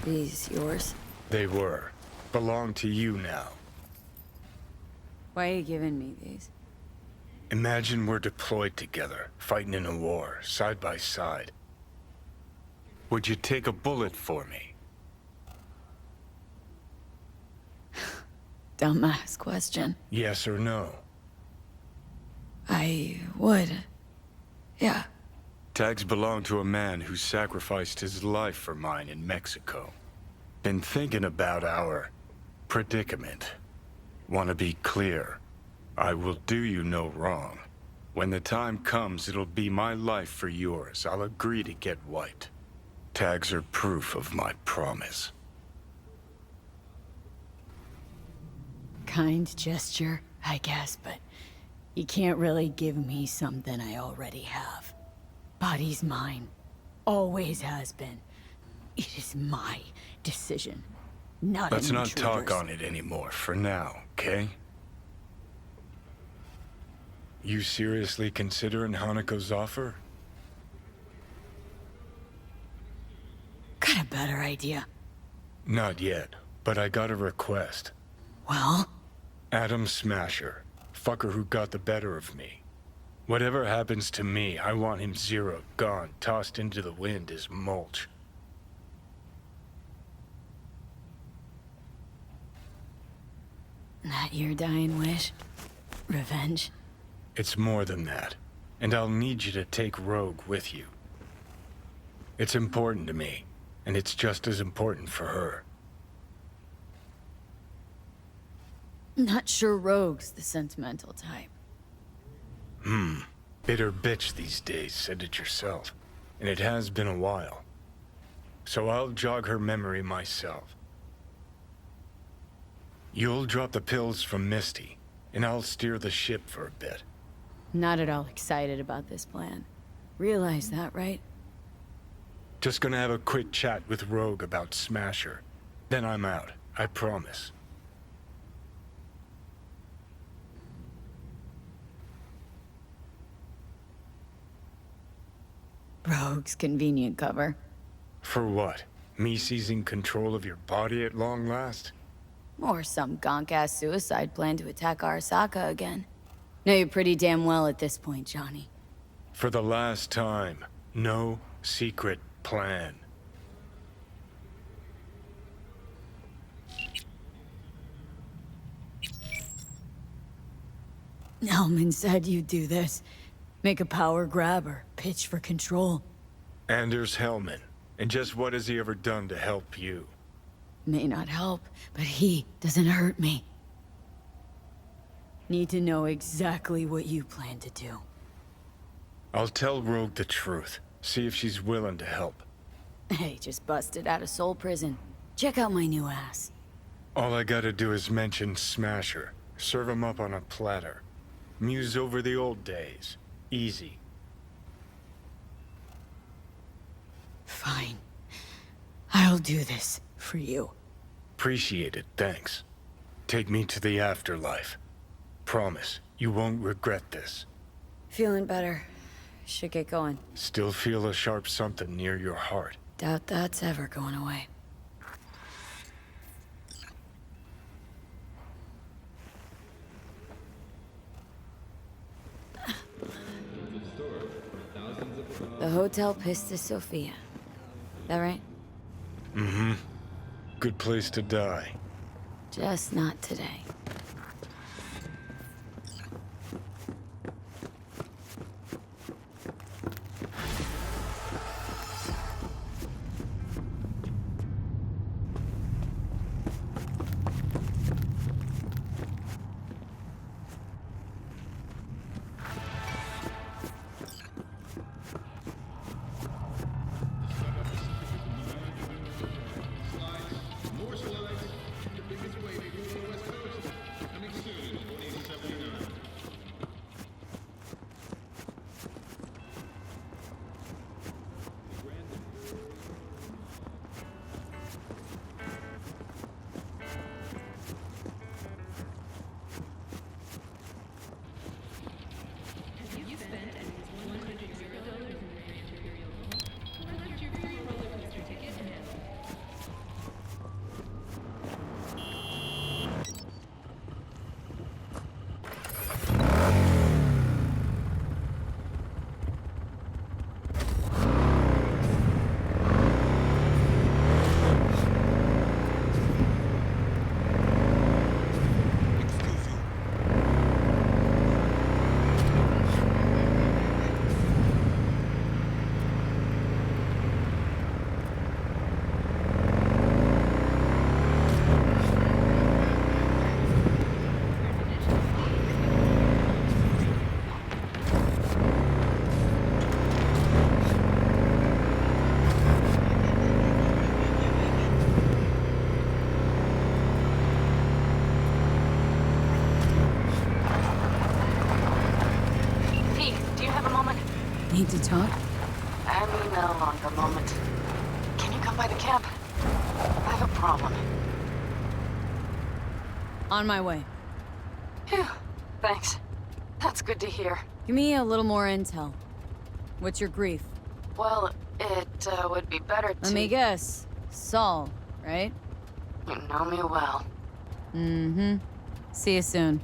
These yours? They were. Belong to you now. Why are you giving me these? Imagine we're deployed together, fighting in a war, side by side. Would you take a bullet for me? Dumbass question. Yes or no? I would. Yeah. Tags belong to a man who sacrificed his life for mine in Mexico. Been thinking about our predicament. Want to be clear. I will do you no wrong. When the time comes, it'll be my life for yours. I'll agree to get wiped. Tags are proof of my promise. Kind gesture, I guess, but you can't really give me something I already have. Body's mine. Always has been. It is my decision, not Let's an not intruder's. talk on it anymore for now, okay? You seriously considering Hanako's offer? Got a better idea. Not yet, but I got a request. Well? Adam Smasher. Fucker who got the better of me. Whatever happens to me, I want him zeroed, gone, tossed into the wind as mulch. That your dying wish? Revenge? It's more than that. And I'll need you to take Rogue with you. It's important to me, and it's just as important for her. Not sure Rogue's the sentimental type. Bitter bitch these days, said it yourself. And it has been a while. So I'll jog her memory myself. You'll drop the pills from Misty, and I'll steer the ship for a bit. Not at all excited about this plan. Realize that, right? Just gonna have a quick chat with Rogue about Smasher. Then I'm out, I promise. Rogue's convenient cover. For what? Me seizing control of your body at long last? Or some gonk-ass suicide plan to attack Arasaka again. Know you pretty damn well at this point, Johnny. For the last time, no secret plan. Hellman said you'd do this. Make a power grab or pitch for control. Anders Hellman. And just what has he ever done to help you? May not help, but he doesn't hurt me. Need to know exactly what you plan to do. I'll tell Rogue the truth. See if she's willing to help. Hey, just busted out of Soul Prison. Check out my new ass. All I gotta do is mention Smasher. Serve him up on a platter. Muse over the old days. Easy. Fine. I'll do this for you. Appreciate it, thanks. Take me to the afterlife. Promise, you won't regret this. Feeling better. Should get going. Still feel a sharp something near your heart. Doubt that's ever going away. The Hotel Pistis Sophia. That right? Mm-hmm. Good place to die. Just not today. Need to talk? I mean, no longer moment. Can you come by the camp? I have a problem. On my way. Phew. Thanks. That's good to hear. Give me a little more intel. What's your grief? Well, it would be better to... Let me guess. Saul, right? You know me well. Mm-hmm. See you soon.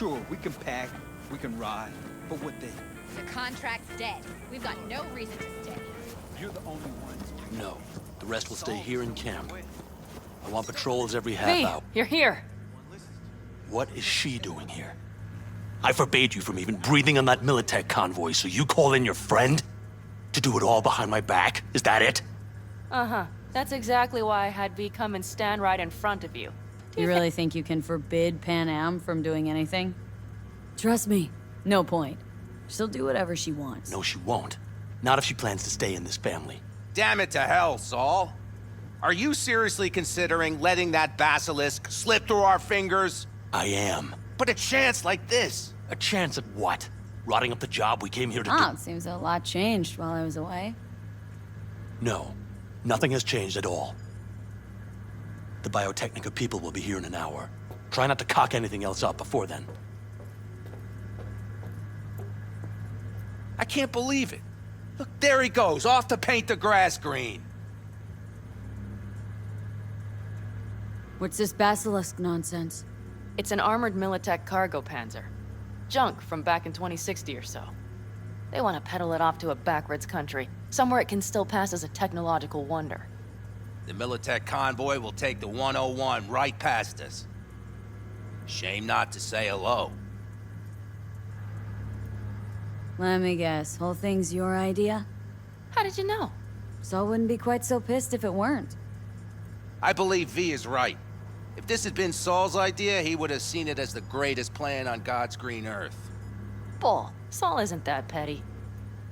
Sure, we can pack, we can ride, but what then? The contract's dead. We've got no reason to stay. You're the only ones. No. The rest will stay here in camp. I want patrols every half V, hour. you're here. What is she doing here? I forbade you from even breathing on that Militech convoy, so you call in your friend? To do it all behind my back? Is that it? Uh-huh. That's exactly why I had V come and stand right in front of you. You really think you can forbid Pan Am from doing anything? Trust me, no point. She'll do whatever she wants. No, she won't. Not if she plans to stay in this family. Damn it to hell, Saul. Are you seriously considering letting that basilisk slip through our fingers? I am. But a chance like this? A chance at what? Rotting up the job we came here to it seems a lot changed while I was away. No, nothing has changed at all. The Biotechnica people will be here in an hour. Try not to cock anything else up before then. I can't believe it. Look, there he goes, off to paint the grass green. What's this basilisk nonsense? It's an armored Militech cargo panzer. Junk from back in 2060 or so. They want to peddle it off to a backwards country, somewhere it can still pass as a technological wonder. The Militech convoy will take the 101 right past us. Shame not to say hello. Let me guess, whole thing's your idea? How did you know? Saul wouldn't be quite so pissed if it weren't. I believe V is right. If this had been Saul's idea, he would have seen it as the greatest plan on God's green earth. Bull. Saul isn't that petty.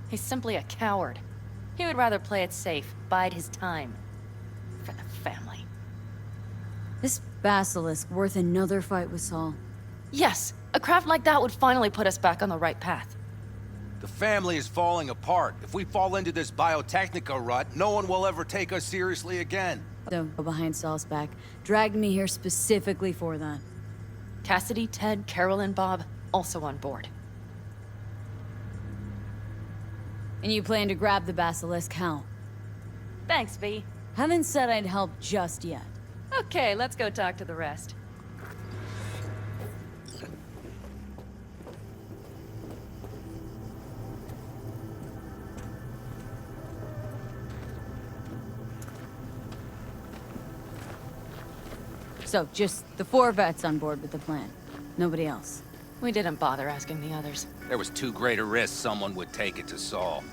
He's simply a coward. He would rather play it safe, bide his time. For the family. This basilisk worth another fight with Saul? Yes, a craft like that would finally put us back on the right path. The family is falling apart. If we fall into this Biotechnica rut, no one will ever take us seriously again. So, go behind Saul's back. Dragged me here specifically for that. Cassidy, Ted, Carol, and Bob, also on board. And you plan to grab the basilisk how? Thanks, V. Haven't said I'd help just yet. Okay, let's go talk to the rest. So, just the 4 vets on board with the plan. Nobody else. We didn't bother asking the others. There was too great a risk someone would take it to Saul.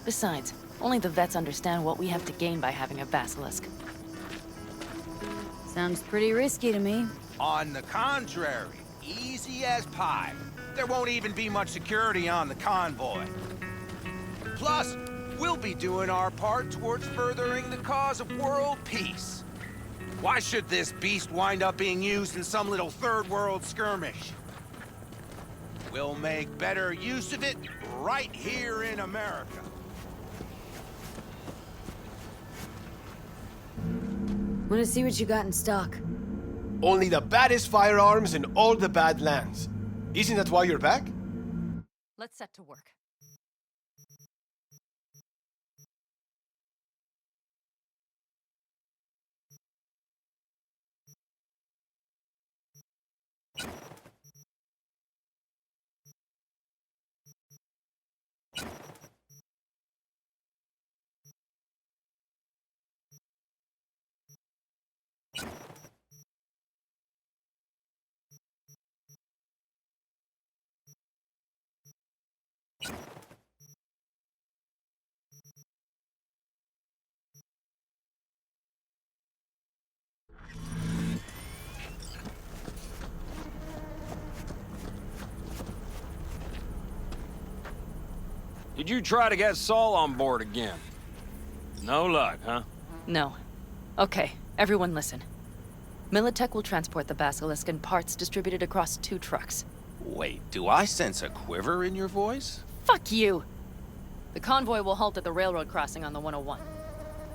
Besides, only the vets understand what we have to gain by having a basilisk. Sounds pretty risky to me. On the contrary, easy as pie. There won't even be much security on the convoy. Plus, we'll be doing our part towards furthering the cause of world peace. Why should this beast wind up being used in some little third world skirmish? We'll make better use of it right here in America. Want to see what you got in stock? Only the baddest firearms in all the Badlands. Isn't that why you're back? Let's set to work. Did you try to get Saul on board again? No luck, huh? No. Okay, everyone listen. Militech will transport the basilisk in parts distributed across 2 trucks. Wait, do I sense a quiver in your voice? Fuck you! The convoy will halt at the railroad crossing on the 101.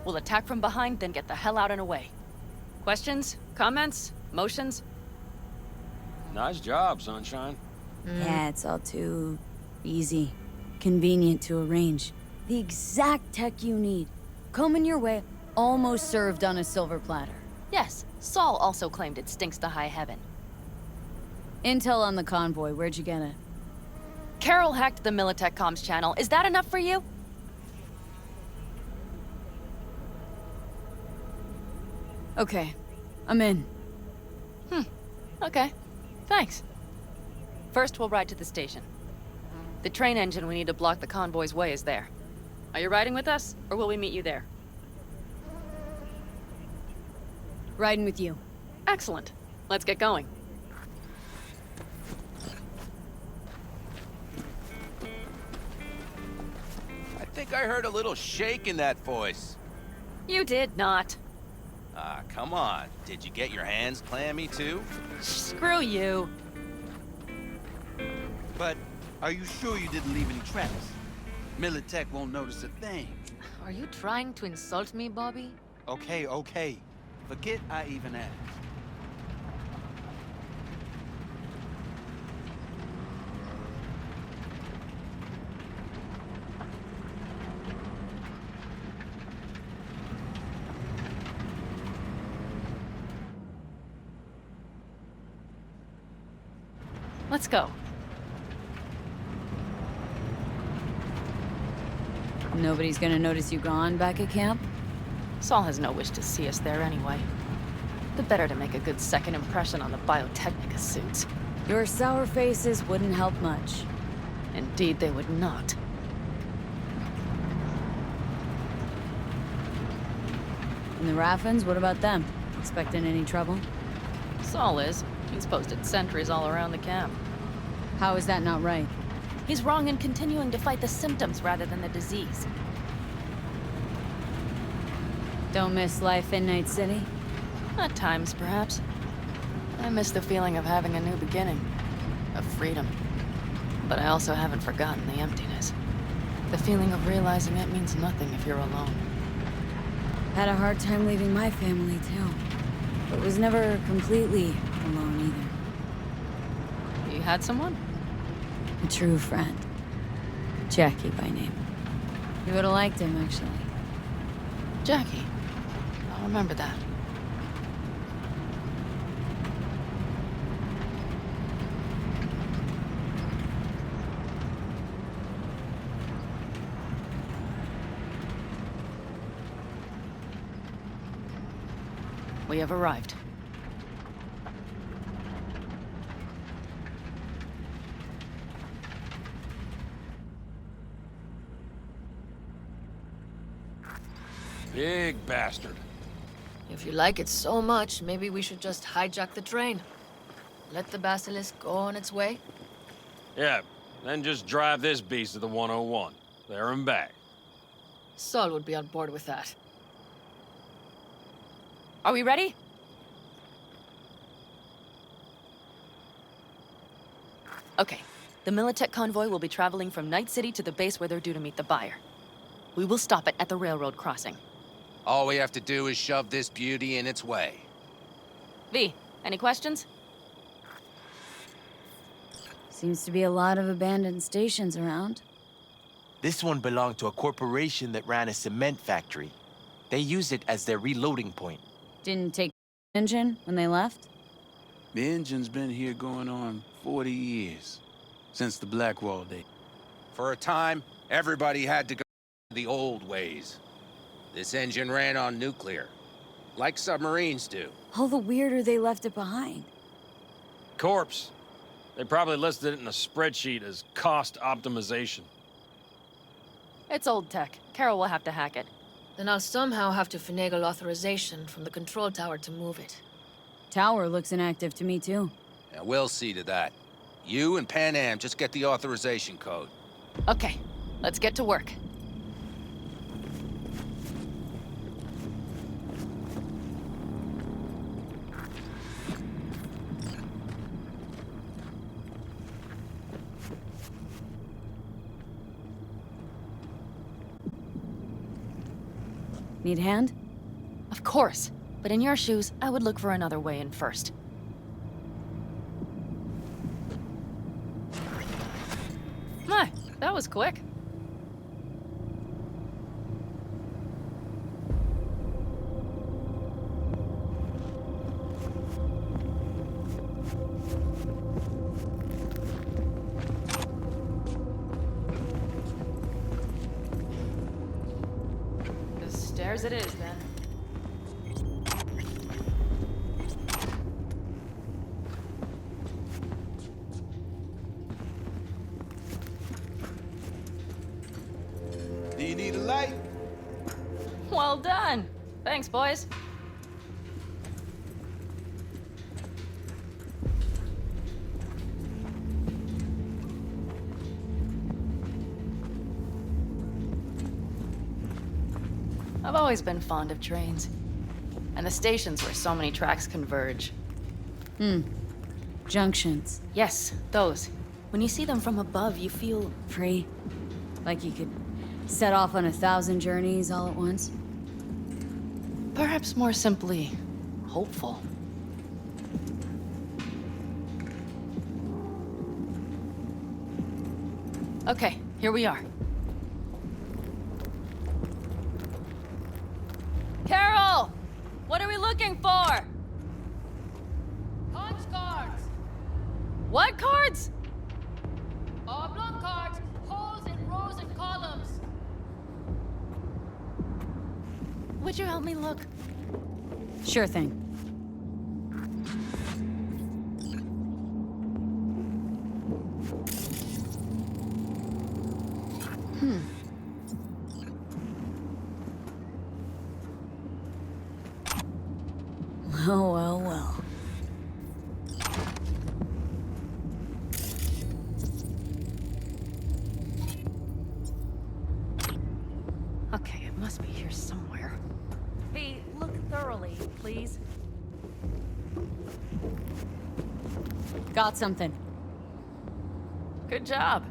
We'll attack from behind, then get the hell out and away. Questions? Comments? Motions? Nice job, Sunshine. Yeah, it's all too easy. Convenient to arrange. The exact tech you need. Coming your way, almost served on a silver platter. Yes, Saul also claimed it stinks to high heaven. Intel on the convoy, where'd you get it? Carol hacked the Militech comms channel. Is that enough for you? Okay, I'm in. Okay. Thanks. First, we'll ride to the station. The train engine we need to block the convoy's way is there. Are you riding with us, or will we meet you there? Riding with you. Excellent. Let's get going. I think I heard a little shake in that voice. You did not. Ah, come on. Did you get your hands clammy too? Screw you. But are you sure you didn't leave any tracks? Militech won't notice a thing. Are you trying to insult me, Bobby? Okay, okay. Forget I even asked. Let's go. Nobody's gonna notice you gone back at camp? Saul has no wish to see us there anyway. The better to make a good second impression on the Biotechnica suits. Your sour faces wouldn't help much. Indeed, they would not. And the Raffens, what about them? Expecting any trouble? Saul is. He's posted sentries all around the camp. How is that not right? He's wrong in continuing to fight the symptoms rather than the disease. Don't miss life in Night City? At times, perhaps. I miss the feeling of having a new beginning. Of freedom. But I also haven't forgotten the emptiness. The feeling of realizing it means nothing if you're alone. Had a hard time leaving my family, too. But was never completely alone, either. You had someone? A true friend. Jackie by name. You would've liked him, actually. Jackie. I'll remember that. We have arrived. Big bastard. If you like it so much, maybe we should just hijack the train. Let the Basilisk go on its way. Yeah, then just drive this beast to the 101. There and back. Saul would be on board with that. Are we ready? Okay. The Militech convoy will be traveling from Night City to the base where they're due to meet the buyer. We will stop it at the railroad crossing. All we have to do is shove this beauty in its way. V, any questions? Seems to be a lot of abandoned stations around. This one belonged to a corporation that ran a cement factory. They used it as their reloading point. Didn't take the engine when they left? The engine's been here going on 40 years. Since the Blackwall days. For a time, everybody had to go the old ways. This engine ran on nuclear, like submarines do. All the weirder they left it behind. Corpse. They probably listed it in a spreadsheet as cost optimization. It's old tech. Carol will have to hack it. Then I'll somehow have to finagle authorization from the control tower to move it. Tower looks inactive to me, too. Yeah, we'll see to that. You and Pan Am just get the authorization code. Okay, let's get to work. Need a hand? Of course. But in your shoes, I would look for another way in first. My, that was quick. Theirs it is, then. Do you need a light? Well done. Thanks, boys. I've always been fond of trains. And the stations where so many tracks converge. Junctions. Yes, those. When you see them from above, you feel free. Like you could set off on 1,000 journeys all at once. Perhaps more simply, hopeful. Okay, here we are. Carol! What are we looking for? Punch cards! What cards? Oblong cards, holes in rows and columns. Would you help me look? Sure thing. Well, well, well. Okay, it must be here somewhere. V, look thoroughly, please. Got something. Good job.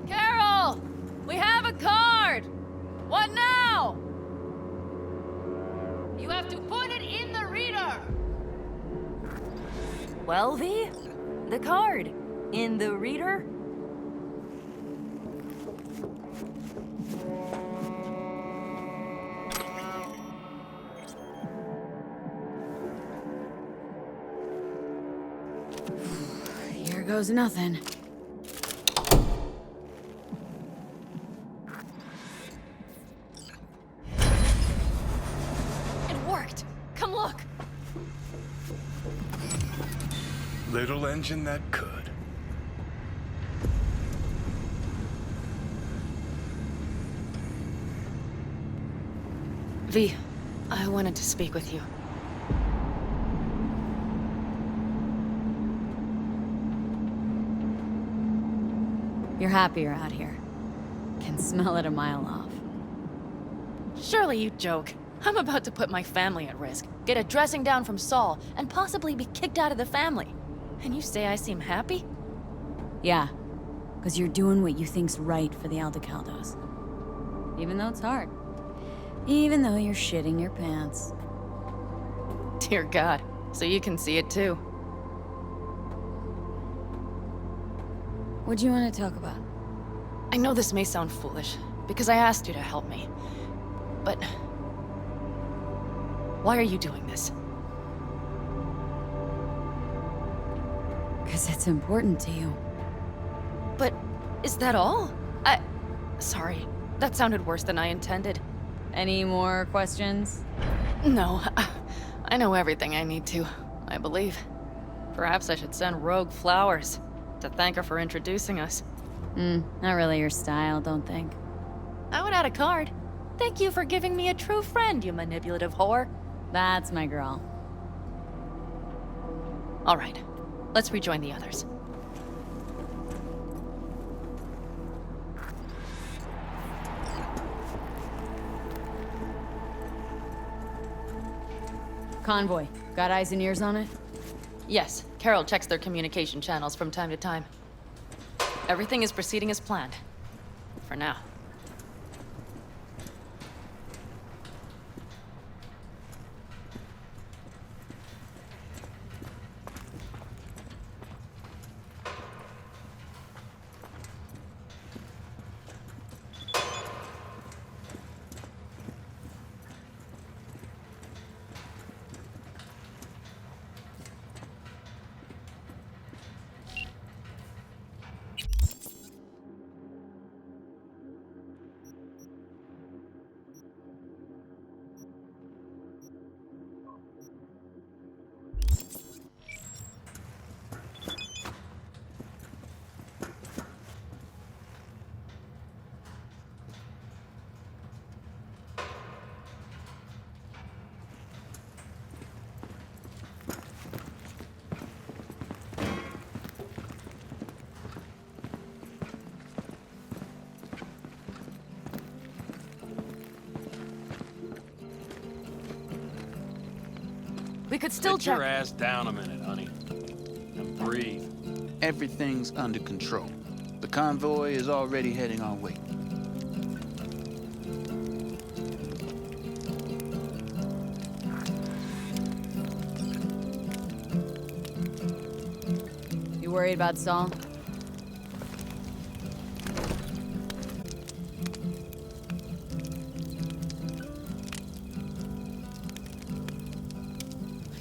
Carol! We have a card! What now? You have to put it in the reader. Well, V? The card. In the reader? Here goes nothing. It worked! Come look! Little engine that could. V, I wanted to speak with you. You're happier out here. Can smell it a mile off. Surely you joke. I'm about to put my family at risk, get a dressing down from Saul, and possibly be kicked out of the family. And you say I seem happy? Yeah, because you're doing what you think's right for the Aldecaldos. Even though it's hard. Even though you're shitting your pants. Dear God, so you can see it too. What do you want to talk about? I know this may sound foolish, because I asked you to help me. But... why are you doing this? Because it's important to you. But is that all? Sorry, that sounded worse than I intended. Any more questions? No, I know everything I need to, I believe. Perhaps I should send Rogue flowers to thank her for introducing us. Not really your style, don't think. I would add a card. Thank you for giving me a true friend, you manipulative whore. That's my girl. All right, let's rejoin the others. Convoy. Got eyes and ears on it? Yes, Carol checks their communication channels from time to time. Everything is proceeding as planned. For now. We could still Sit check. your ass down a minute, honey. And breathe. Everything's under control. The convoy is already heading our way. You worried about Saul?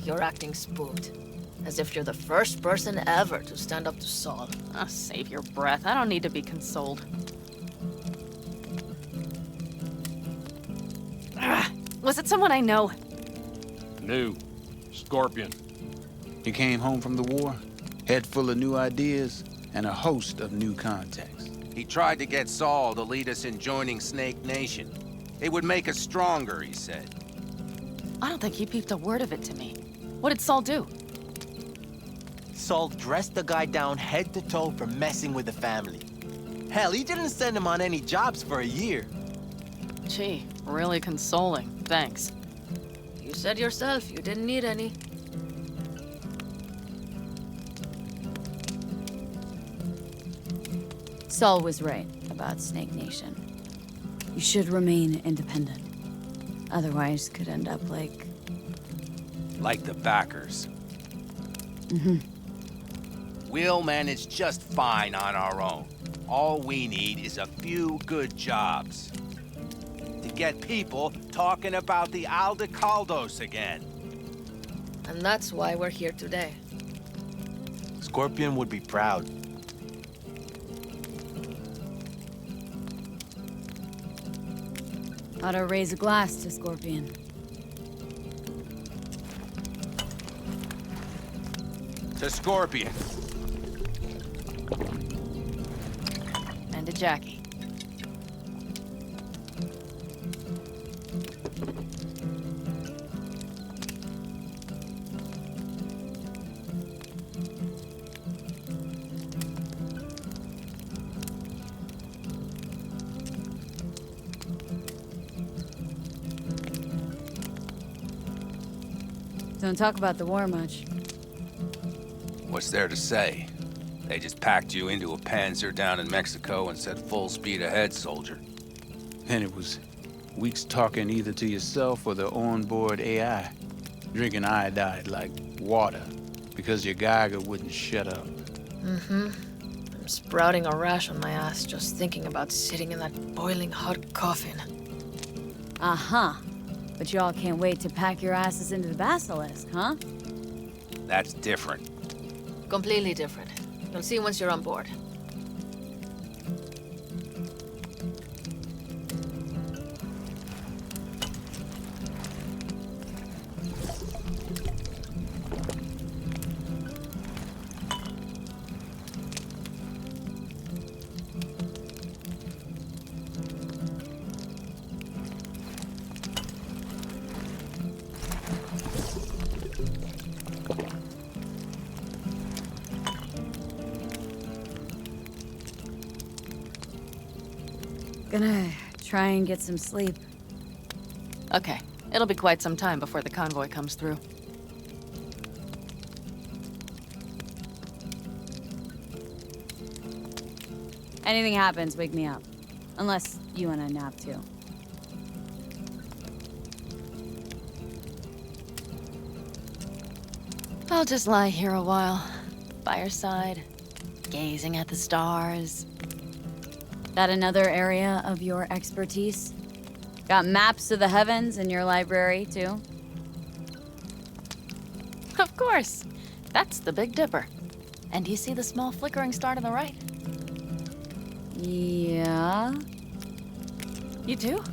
You're acting spooked. As if you're the first person ever to stand up to Saul. Oh, save your breath. I don't need to be consoled. Was it someone I know? New. Scorpion. He came home from the war, head full of new ideas, and a host of new contacts. He tried to get Saul to lead us in joining Snake Nation. It would make us stronger, he said. I don't think he peeped a word of it to me. What did Saul do? Saul dressed the guy down head to toe for messing with the family. Hell, he didn't send him on any jobs for a year. Gee, really consoling. Thanks. You said yourself you didn't need any. Saul was right about Snake Nation. You should remain independent. Otherwise, could end up like... Like the backers. Mm-hmm. We'll manage just fine on our own. All we need is a few good jobs. To get people talking about the Aldecaldos again. And that's why we're here today. Scorpion would be proud. Ought to raise a glass to Scorpion. To Scorpion. And to Jackie. Don't talk about the war much. What's there to say? They just packed you into a Panzer down in Mexico and said full speed ahead, soldier. And it was weeks talking either to yourself or the onboard AI. Drinking iodide like water because your Geiger wouldn't shut up. Mm-hmm. I'm sprouting a rash on my ass just thinking about sitting in that boiling hot coffin. Uh-huh. But y'all can't wait to pack your asses into the Basilisk, huh? That's different. Completely different. You'll see once you're on board. Gonna try and get some sleep. Okay, it'll be quite some time before the convoy comes through. Anything happens, wake me up. Unless you want a nap too. I'll just lie here a while, by your side, gazing at the stars. That another area of your expertise? Got maps of the heavens in your library, too? Of course. That's the Big Dipper. And do you see the small flickering star to the right? Yeah. You do?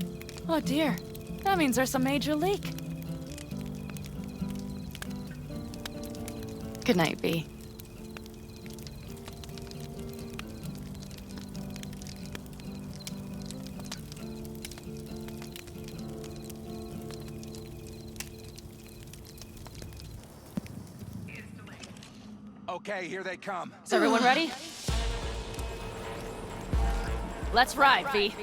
Oh dear. That means there's a major leak. Good night, V. Okay, here they come. Is everyone ready? Let's ride, V.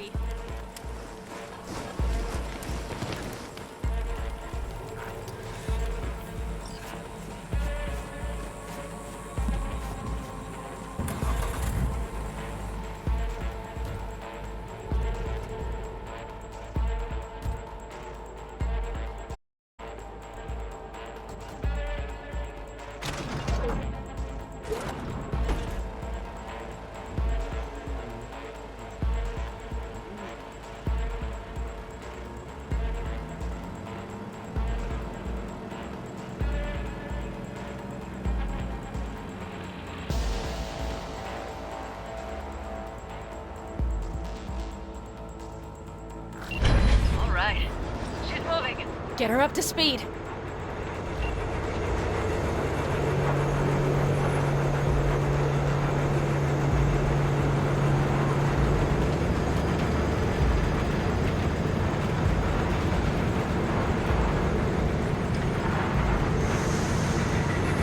Get her up to speed.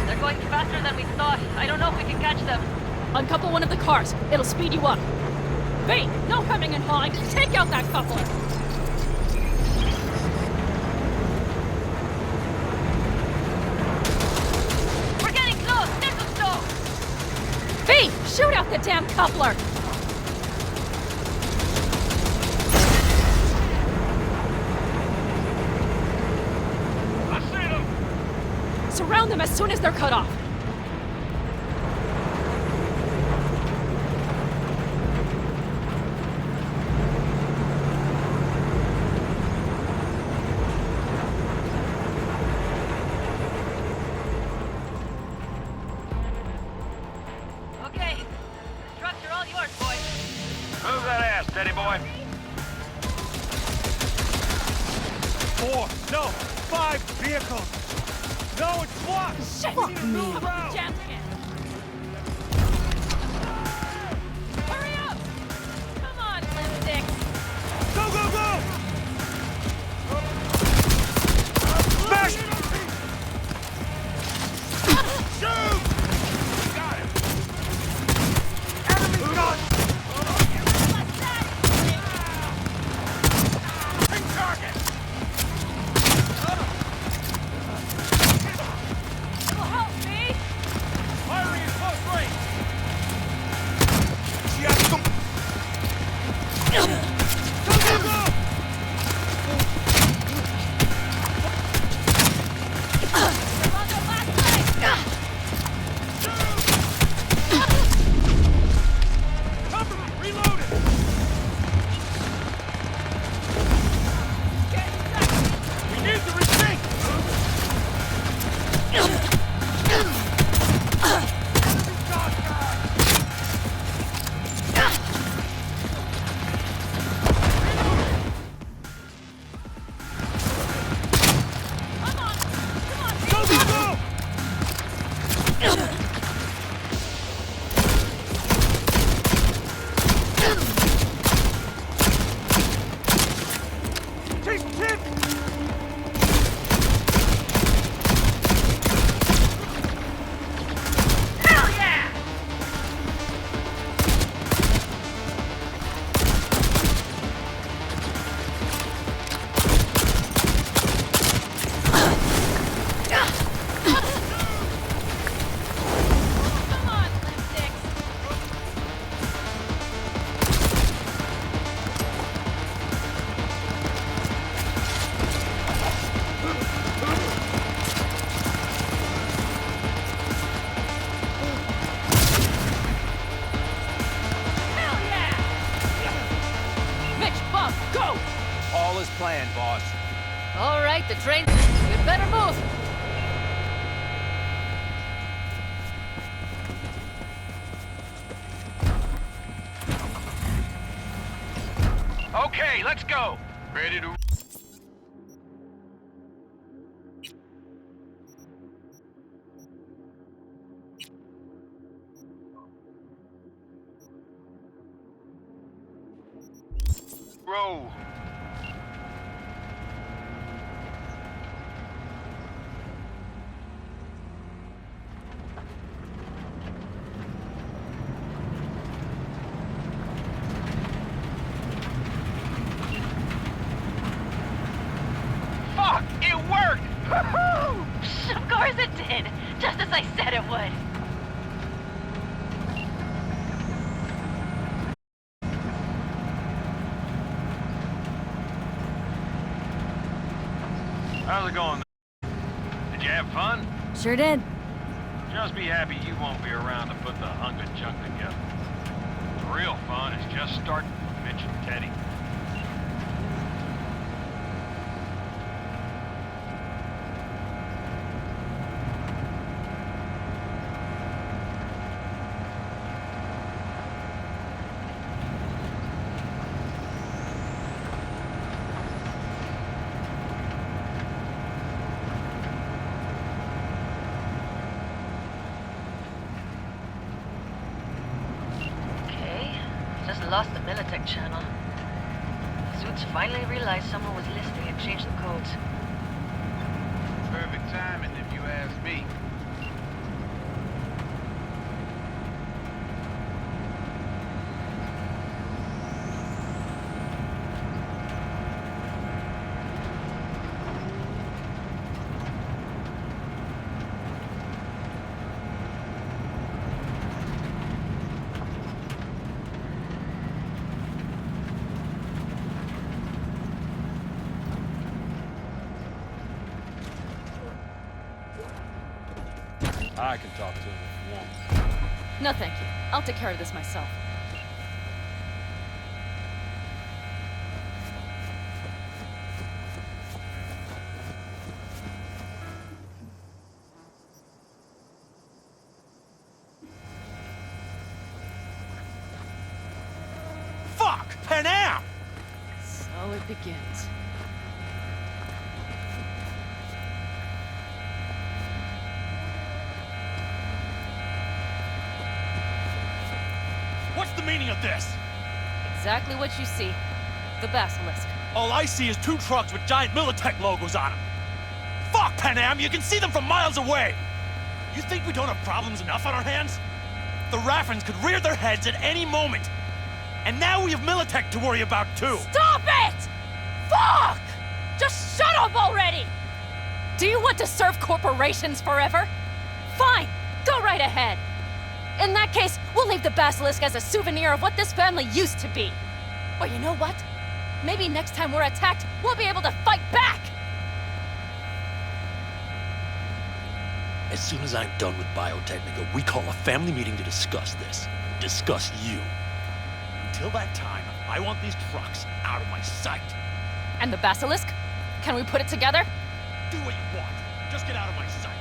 They're going faster than we thought. I don't know if we can catch them. Uncouple one of the cars. It'll speed you up. V, no hemming and hawing. Take out that coupler. We're getting close. There's a stone. V, shoot out the damn coupler. I see them. Surround them as soon as they're cut off. Okay. Trucks are all yours, boys. Move that ass, Teddy boy. 4, no, 5 vehicles. No, it's blocked. Shit! We need to move around. Jam again. Hurry up! Come on, lipsticks. Go, go, go! Smash! Shoot! Got him. Enemy gun! Big target! It'll help me. Firing in close range! She has some... Go, go, go! They're on their last leg. Cover me! Reload it! We need to retreat! Enemy contact! Go, go, go! Take hit! Hell yeah! Come on, lipsticks. Hell yeah! Mitch, Bob, go! All is planned, boss. All right, the train. You'd better move. Okay, let's go. Ready to... roll. Fuck! It worked! Woohoo! Of course it did. Just as I said it would. How's it going? Did you have fun? Sure did. Just be happy you won't be around to put the hunk of junk together. The real fun is just starting with Mitch and Teddy. lost the Militech channel. Suits finally realized someone was listening and changed the codes. Perfect timing, if you ask me. I can talk to him if you want. No, thank you. I'll take care of this myself. Fuck! Panam! So it begins. What's the meaning of this? Exactly what you see. The Basilisk. All I see is 2 trucks with giant Militech logos on them. Fuck, Panam! You can see them from miles away! You think we don't have problems enough on our hands? The Raffens could rear their heads at any moment. And now we have Militech to worry about, too. Stop it! Fuck! Just shut up already! Do you want to serve corporations forever? Fine! Go right ahead! In that case, we'll leave the Basilisk as a souvenir of what this family used to be. Or you know what? Maybe next time we're attacked, we'll be able to fight back! As soon as I'm done with Biotechnica, we call a family meeting to discuss this. Discuss you. Until that time, I want these trucks out of my sight. And the Basilisk? Can we put it together? Do what you want. Just get out of my sight.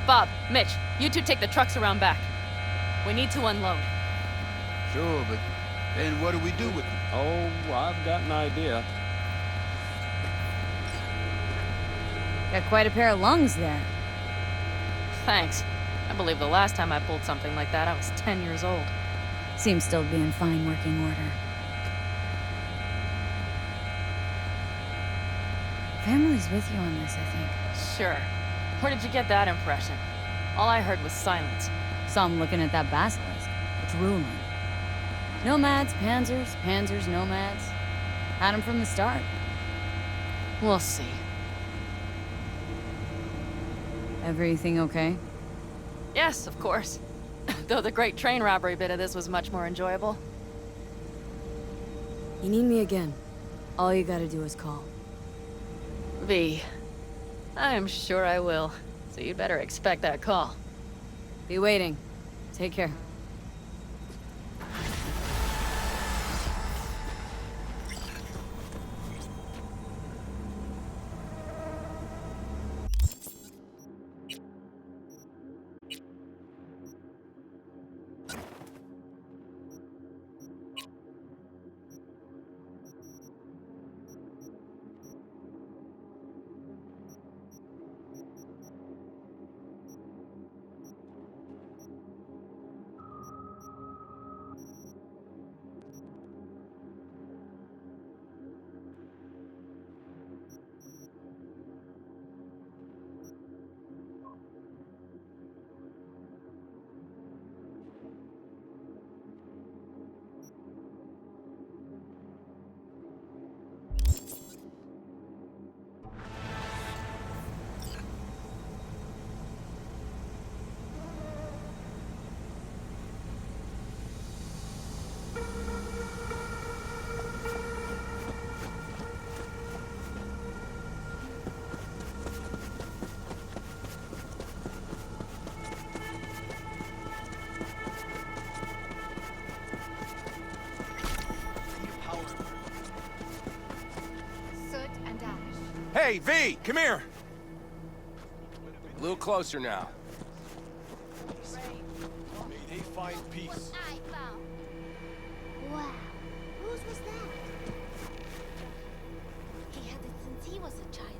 Bob, Mitch, you two take the trucks around back. We need to unload. Sure, but then what do we do with them? Oh, I've got an idea. Got quite a pair of lungs there. Thanks. I believe the last time I pulled something like that, I was 10 years old. Seems still to be in fine working order. Family's with you on this, I think. Sure. Where did you get that impression? All I heard was silence. Saw him looking at that basilisk. Drooling. Nomads, panzers, panzers, nomads. Had him from the start. We'll see. Everything okay? Yes, of course. Though the great train robbery bit of this was much more enjoyable. You need me again. All you gotta do is call. V. I'm sure I will. So you'd better expect that call. Be waiting. Take care. Hey, V, come here! A little closer now. May they find peace. Wow. Whose was that? He had it since he was a child.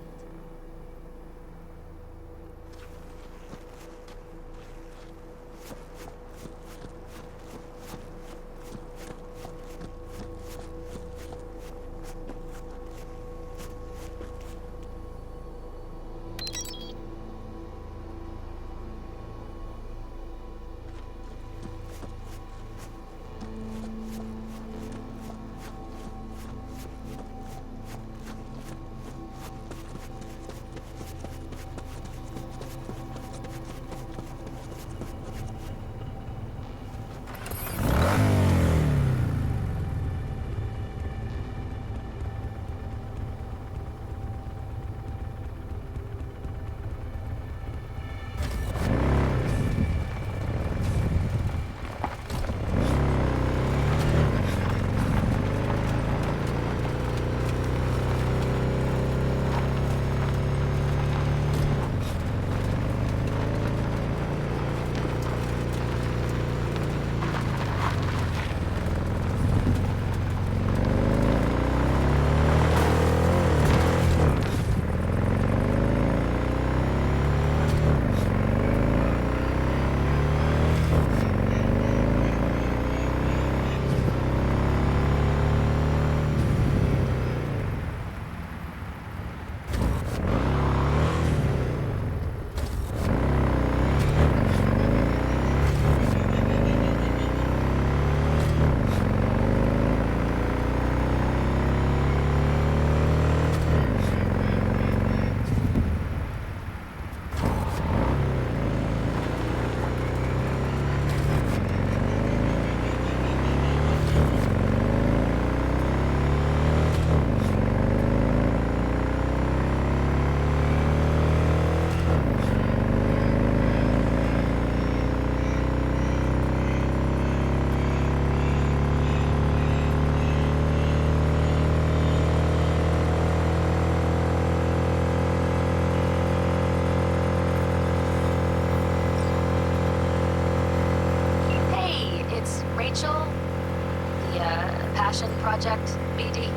passion project, BD?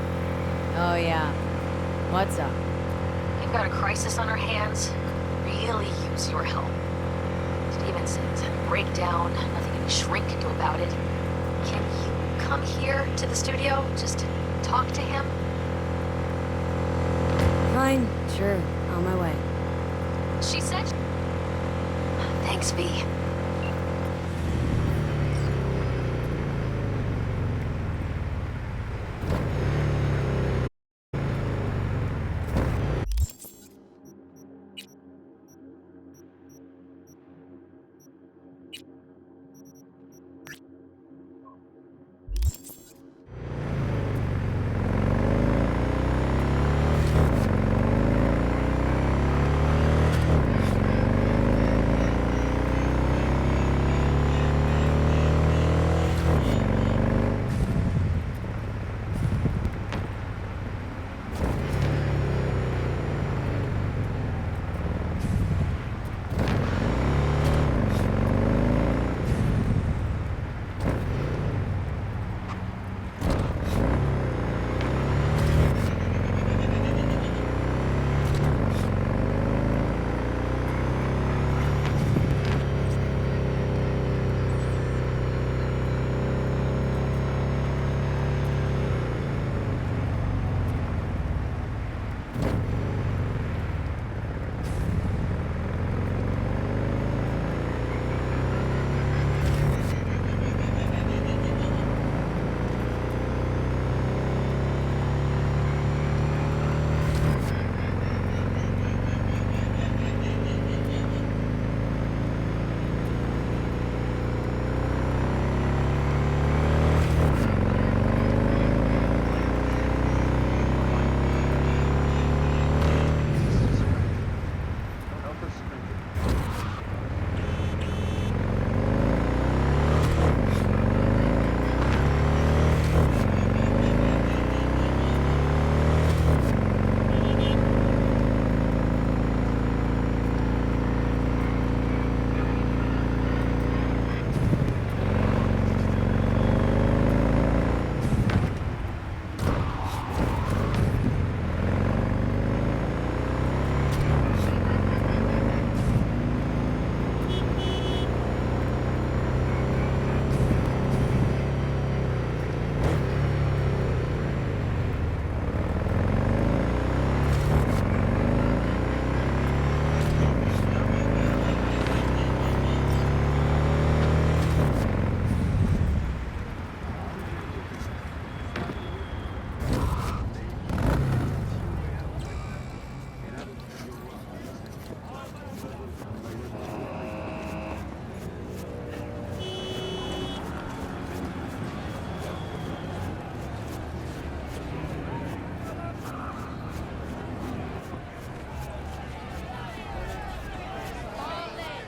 Oh, yeah. What's up? We've got a crisis on our hands. Really use your help. Stevenson's breakdown, nothing can shrink can do about it. Can you come here to the studio just to talk to him? Fine, sure. On my way. She said... Thanks, V.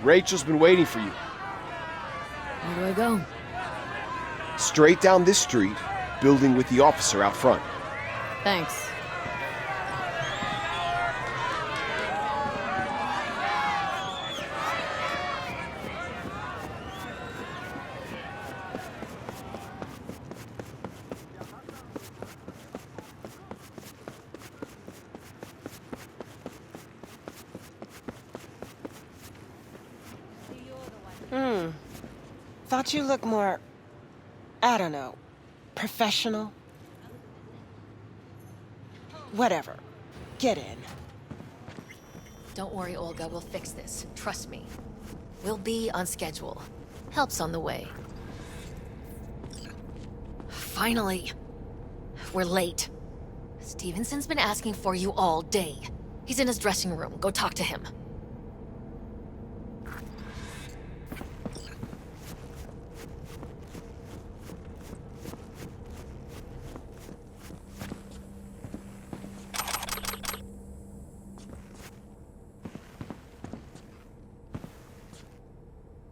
Rachel's been waiting for you. Where do I go? Straight down this street, building with the officer out front. Thanks. Thought you looked more, I don't know, professional? Whatever. Get in. Don't worry, Olga, we'll fix this. Trust me. We'll be on schedule. Help's on the way. Finally. We're late. Stevenson's been asking for you all day. He's in his dressing room. Go talk to him.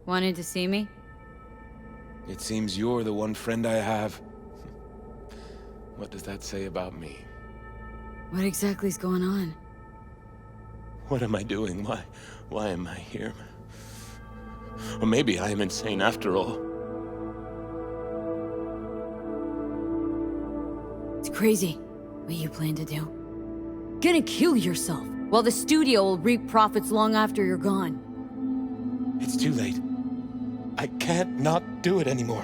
Wanted to see me? It seems you're the one friend I have. What does that say about me? What exactly's going on? What am I doing? Why am I here? Or maybe I am insane after all. Crazy. What you plan to do? Gonna kill yourself, while the studio will reap profits long after you're gone. It's too late. I can't not do it anymore.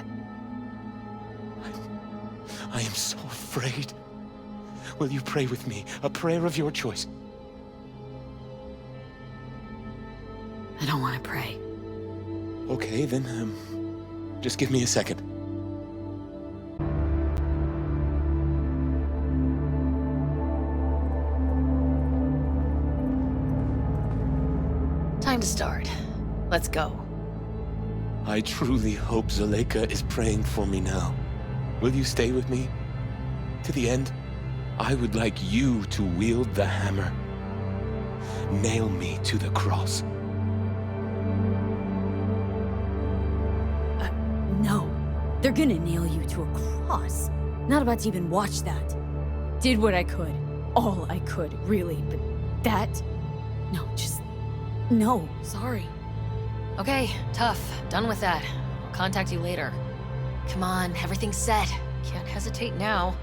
I am so afraid. Will you pray with me? A prayer of your choice. I don't want to pray. Okay, then, just give me a second. Time to start. Let's go. I truly hope Zuleika is praying for me now. Will you stay with me? To the end? I would like you to wield the hammer. Nail me to the cross. No. They're gonna nail you to a cross. Not about to even watch that. Did what I could. All I could, really. But that? No, just... no. Sorry. Okay, tough. Done with that. I'll contact you later. Come on, everything's set. Can't hesitate now.